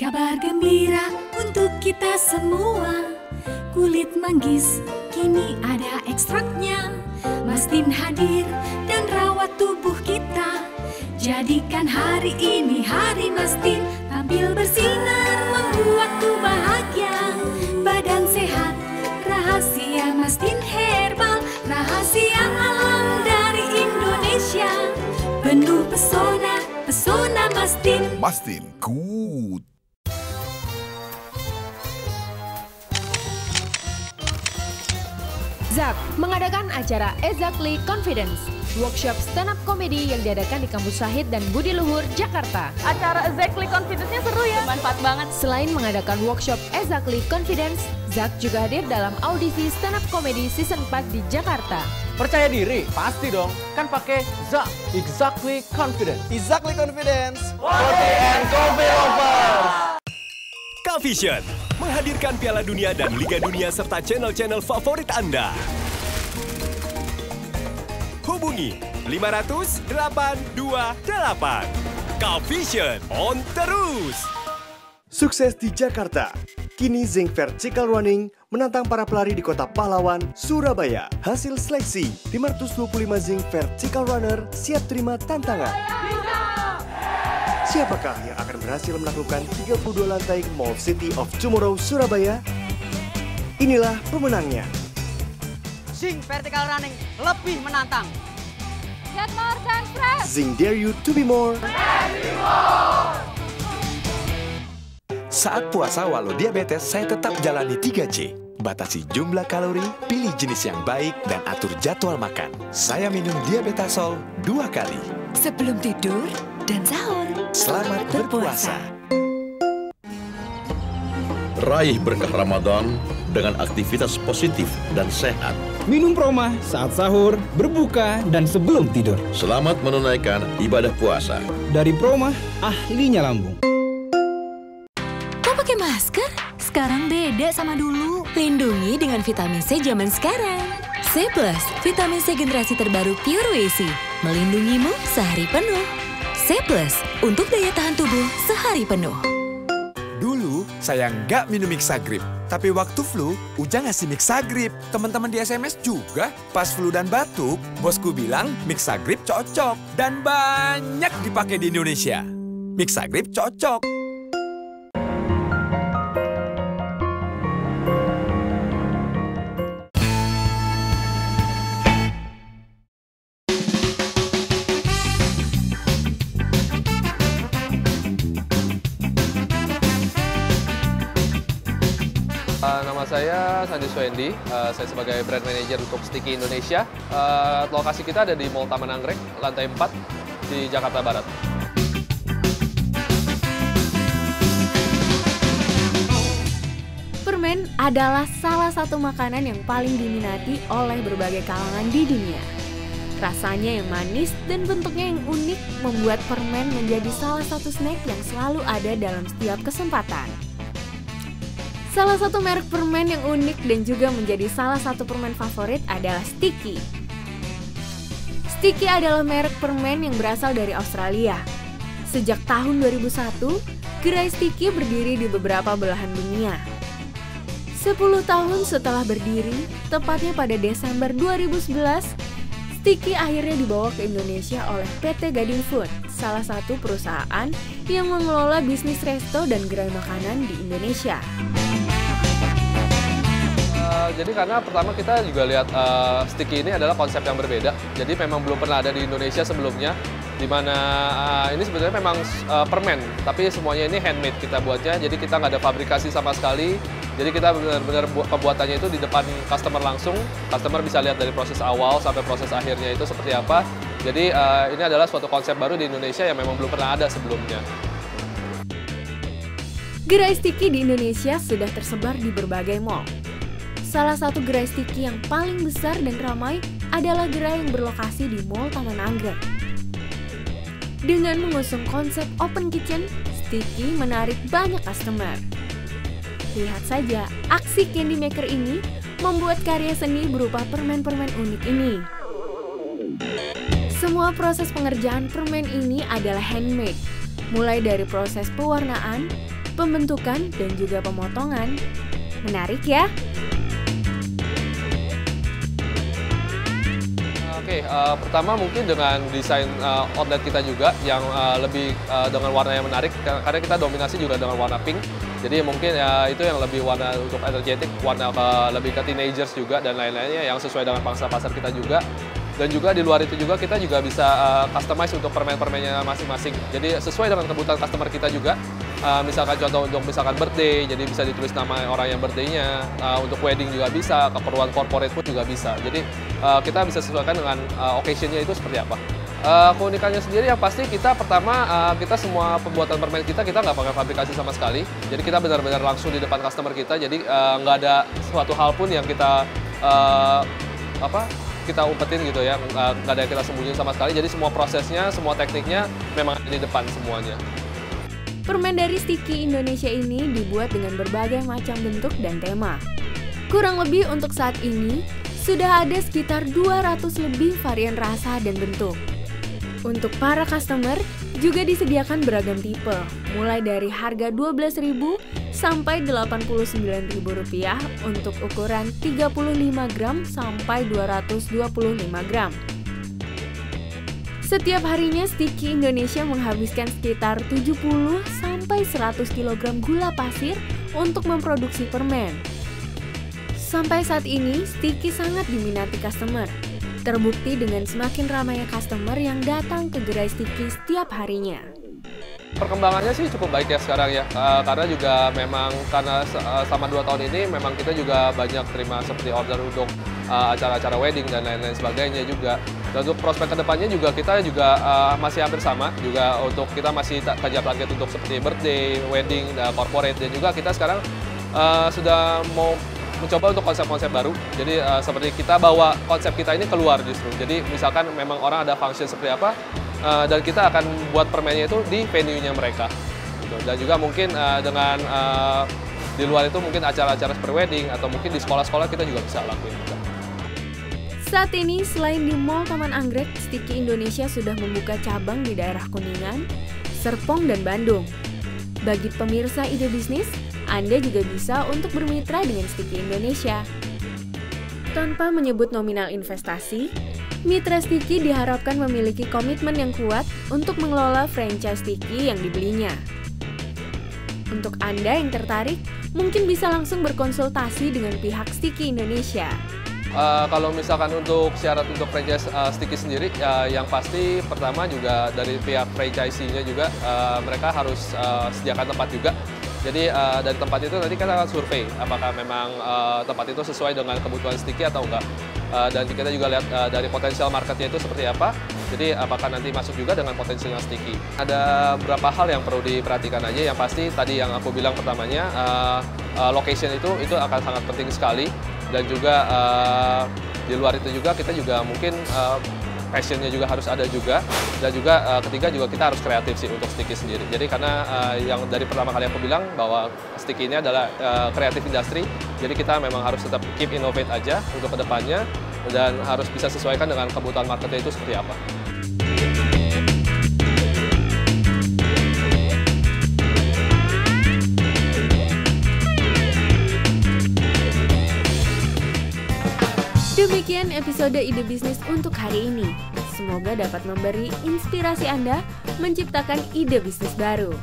[SPEAKER 10] Kabar gembira untuk kita semua. Kulit manggis, kini ada ekstraknya. Mastin hadir dan rawat tubuh kita. Jadikan hari ini hari Mastin. Tampil bersinar, membuatku bahagia. Badan sehat, rahasia Mastin Herbal. Rahasia alam dari Indonesia. Penuh pesona, pesona Mastin.
[SPEAKER 8] Mastin Good.
[SPEAKER 18] ZAK mengadakan acara Exactly Confidence, workshop stand-up comedy yang diadakan di Kampus Syahid dan Budi Luhur, Jakarta.
[SPEAKER 11] Acara Exactly Confidence-nya seru ya?
[SPEAKER 18] Manfaat banget. Selain mengadakan workshop Exactly Confidence, ZAK juga hadir dalam audisi stand-up comedy season 4 di Jakarta.
[SPEAKER 3] Percaya diri? Pasti dong. Kan pakai ZAK, Exactly Confidence.
[SPEAKER 13] Exactly Confidence.
[SPEAKER 3] Coffee and Coffee Lovers.
[SPEAKER 23] Covision menghadirkan Piala Dunia dan Liga Dunia serta channel-channel favorit Anda. Hubungi 500 828. Covision on terus.
[SPEAKER 9] Sukses di Jakarta. Kini Zing Vertical Running menantang para pelari di kota pahlawan, Surabaya. Hasil seleksi, 525 Zing Vertical Runner siap terima tantangan. Siapakah yang akan berhasil melakukan 32 lantai Mall City of Tomorrow, Surabaya? Inilah pemenangnya.
[SPEAKER 12] Zing Vertical Running lebih menantang.
[SPEAKER 18] Get more than fresh.
[SPEAKER 9] Zing dare you to be more.
[SPEAKER 22] Saat puasa walau diabetes, saya tetap jalani 3C. Batasi jumlah kalori, pilih jenis yang baik, dan atur jadwal makan. Saya minum Diabetasol 2 kali.
[SPEAKER 10] Sebelum tidur dan sahur.
[SPEAKER 22] Selamat berpuasa.
[SPEAKER 24] Raih berkah Ramadan dengan aktivitas positif dan sehat.
[SPEAKER 14] Minum Proma saat sahur, berbuka, dan sebelum tidur.
[SPEAKER 24] Selamat menunaikan ibadah puasa.
[SPEAKER 14] Dari Proma, ahlinya lambung.
[SPEAKER 21] Kok pakai masker? Sekarang beda sama dulu. Lindungi dengan vitamin C zaman sekarang. C+, vitamin C generasi terbaru Pure Wesi, melindungimu sehari penuh. C+, untuk daya tahan tubuh sehari penuh.
[SPEAKER 22] Dulu, saya nggak minum Mixagrip. Tapi waktu flu, Ujang ngasih Mixagrip. Teman-teman di SMS juga. Pas flu dan batuk, bosku bilang Mixagrip cocok. Dan banyak dipakai di Indonesia. Mixagrip cocok.
[SPEAKER 16] Nama saya Sandi Swendi, saya sebagai brand manager untuk Sticky Indonesia. Lokasi kita ada di Mall Taman Anggrek, lantai 4 di Jakarta Barat.
[SPEAKER 18] Permen adalah salah satu makanan yang paling diminati oleh berbagai kalangan di dunia. Rasanya yang manis dan bentuknya yang unik membuat permen menjadi salah satu snack yang selalu ada dalam setiap kesempatan. Salah satu merek permen yang unik dan juga menjadi salah satu permen favorit adalah Sticky. Sticky adalah merek permen yang berasal dari Australia. Sejak tahun 2001, gerai Sticky berdiri di beberapa belahan dunia. 10 tahun setelah berdiri, tepatnya pada Desember 2011, Sticky akhirnya dibawa ke Indonesia oleh PT Gading Food, salah satu perusahaan yang mengelola bisnis resto dan gerai makanan di Indonesia.
[SPEAKER 16] Jadi karena pertama kita juga lihat Sticky ini adalah konsep yang berbeda. Jadi memang belum pernah ada di Indonesia sebelumnya, di mana ini sebenarnya memang permen, tapi semuanya ini handmade kita buatnya. Jadi kita nggak ada fabrikasi sama sekali. Jadi kita benar-benar pembuatannya itu di depan customer langsung. Customer bisa lihat dari proses awal sampai proses akhirnya itu seperti apa. Jadi ini adalah suatu konsep baru di Indonesia yang memang belum pernah ada sebelumnya.
[SPEAKER 18] Gerai Sticky di Indonesia sudah tersebar di berbagai mall. Salah satu gerai Sticky yang paling besar dan ramai adalah gerai yang berlokasi di Mall Taman Anggrek. Dengan mengusung konsep open kitchen, Sticky menarik banyak customer. Lihat saja, aksi candy maker ini membuat karya seni berupa permen-permen unik ini. Semua proses pengerjaan permen ini adalah handmade, mulai dari proses pewarnaan, pembentukan, dan juga pemotongan. Menarik ya?
[SPEAKER 16] Oke, pertama mungkin dengan desain outlet kita juga yang lebih dengan warna yang menarik, karena kita dominasi juga dengan warna pink. Jadi mungkin ya itu yang lebih warna untuk energetik, warna lebih ke teenagers juga dan lain-lainnya yang sesuai dengan pangsa pasar kita juga. Dan juga di luar itu juga kita juga bisa customize untuk permen-permennya masing-masing. Jadi sesuai dengan kebutuhan customer kita juga. Misalkan contoh untuk misalkan birthday, jadi bisa ditulis nama orang yang birthday-nya. Untuk wedding juga bisa, keperluan corporate pun juga bisa. Jadi kita bisa sesuaikan dengan occasion-nya itu seperti apa. Keunikannya sendiri yang pasti kita pertama kita semua pembuatan permen kita nggak pakai fabrikasi sama sekali. Jadi kita benar-benar langsung di depan customer kita. Jadi nggak ada suatu hal pun yang kita kita umpetin gitu ya, nggak ada yang kita sembunyiin sama sekali. Jadi semua prosesnya, semua tekniknya memang ada di depan semuanya.
[SPEAKER 18] Permen dari Sticky Indonesia ini dibuat dengan berbagai macam bentuk dan tema. Kurang lebih untuk saat ini, sudah ada sekitar 200 lebih varian rasa dan bentuk. Untuk para customer, juga disediakan beragam tipe, mulai dari harga Rp12.000 sampai Rp89.000 untuk ukuran 35 gram sampai 225 gram. Setiap harinya Sticky Indonesia menghabiskan sekitar 70 sampai 100 kg gula pasir untuk memproduksi permen. Sampai saat ini, Sticky sangat diminati customer. Terbukti dengan semakin ramainya customer yang datang ke gerai Sticky setiap harinya.
[SPEAKER 16] Perkembangannya sih cukup baik ya sekarang ya, karena juga memang karena selama 2 tahun ini memang kita juga banyak terima seperti order untuk acara-acara wedding dan lain-lain sebagainya juga. Dan untuk prospek kedepannya juga kita juga masih hampir sama, juga untuk kita masih kerja target untuk seperti birthday, wedding, corporate, dan juga kita sekarang sudah mau mencoba untuk konsep-konsep baru. Jadi seperti kita bawa konsep kita ini keluar justru. Jadi misalkan memang orang ada function seperti apa, dan kita akan buat permennya itu di venue-nya mereka. Dan juga mungkin dengan di luar itu mungkin acara-acara seperti wedding atau mungkin di sekolah-sekolah kita juga bisa lakuin juga.
[SPEAKER 18] Saat ini, selain di Mall Taman Anggrek, Sticky Indonesia sudah membuka cabang di daerah Kuningan, Serpong, dan Bandung. Bagi pemirsa ide bisnis, Anda juga bisa untuk bermitra dengan Sticky Indonesia. Tanpa menyebut nominal investasi, mitra Sticky diharapkan memiliki komitmen yang kuat untuk mengelola franchise Sticky yang dibelinya. Untuk Anda yang tertarik, mungkin bisa langsung berkonsultasi dengan pihak Sticky Indonesia.
[SPEAKER 16] Kalau misalkan untuk syarat untuk franchise Sticky sendiri, yang pasti pertama juga dari pihak franchisee-nya juga mereka harus sediakan tempat juga. Jadi dari tempat itu nanti kita akan survei apakah memang tempat itu sesuai dengan kebutuhan Sticky atau enggak. Dan kita juga lihat dari potensial marketnya itu seperti apa. Jadi apakah nanti masuk juga dengan potensial Sticky. Ada beberapa hal yang perlu diperhatikan aja. Yang pasti tadi yang aku bilang pertamanya, location itu akan sangat penting sekali. Dan juga di luar itu juga kita juga mungkin passionnya juga harus ada juga. Dan juga ketiga juga kita harus kreatif sih untuk Sticky sendiri. Jadi karena yang dari pertama kali aku bilang bahwa Sticky ini adalah kreatif industri. Jadi kita memang harus tetap keep innovate aja untuk kedepannya. Dan harus bisa sesuaikan dengan kebutuhan marketnya itu seperti apa.
[SPEAKER 18] Demikian episode Ide Bisnis untuk hari ini. Semoga dapat memberi inspirasi Anda menciptakan ide bisnis baru.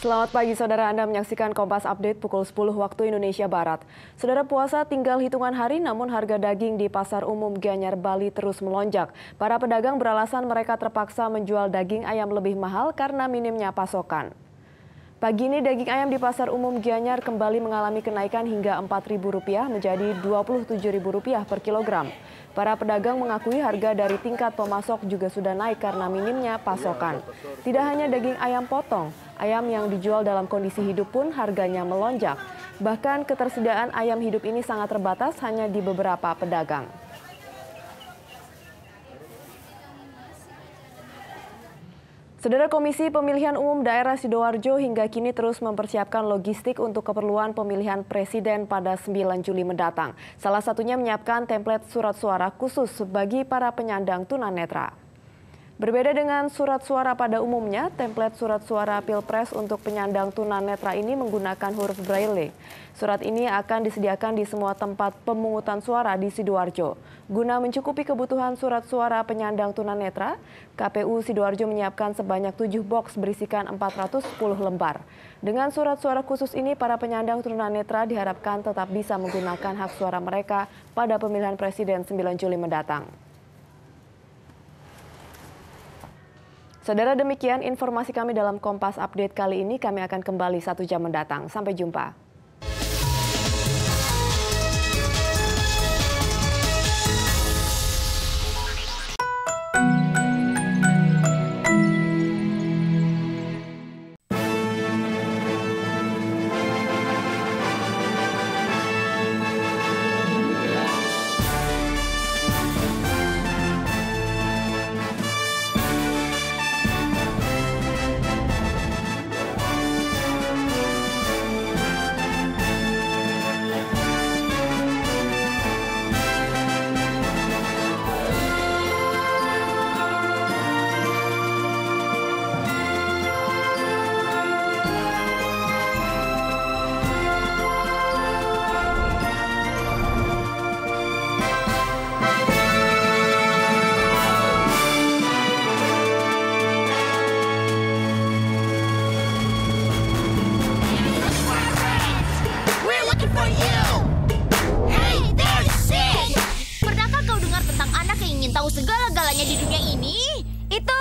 [SPEAKER 4] Selamat pagi saudara, Anda menyaksikan Kompas Update pukul 10 waktu Indonesia Barat. Saudara, puasa tinggal hitungan hari namun harga daging di Pasar Umum Gianyar, Bali terus melonjak. Para pedagang beralasan mereka terpaksa menjual daging ayam lebih mahal karena minimnya pasokan. Pagi ini daging ayam di Pasar Umum Gianyar kembali mengalami kenaikan hingga Rp4.000 menjadi Rp27.000 per kilogram. Para pedagang mengakui harga dari tingkat pemasok juga sudah naik karena minimnya pasokan. Tidak hanya daging ayam potong, ayam yang dijual dalam kondisi hidup pun harganya melonjak. Bahkan ketersediaan ayam hidup ini sangat terbatas hanya di beberapa pedagang. Saudara, Komisi Pemilihan Umum Daerah Sidoarjo hingga kini terus mempersiapkan logistik untuk keperluan pemilihan presiden pada 9 Juli mendatang. Salah satunya menyiapkan template surat suara khusus bagi para penyandang tunanetra. Berbeda dengan surat suara pada umumnya, template surat suara Pilpres untuk penyandang tunanetra ini menggunakan huruf Braille. Surat ini akan disediakan di semua tempat pemungutan suara di Sidoarjo. Guna mencukupi kebutuhan surat suara penyandang tunanetra, KPU Sidoarjo menyiapkan sebanyak 7 box berisikan 410 lembar. Dengan surat suara khusus ini, para penyandang tunanetra diharapkan tetap bisa menggunakan hak suara mereka pada pemilihan presiden 9 Juli mendatang. Saudara, demikian informasi kami dalam Kompas Update kali ini. Kami akan kembali 1 jam mendatang. Sampai jumpa.
[SPEAKER 15] Segala-galanya di dunia ini, itu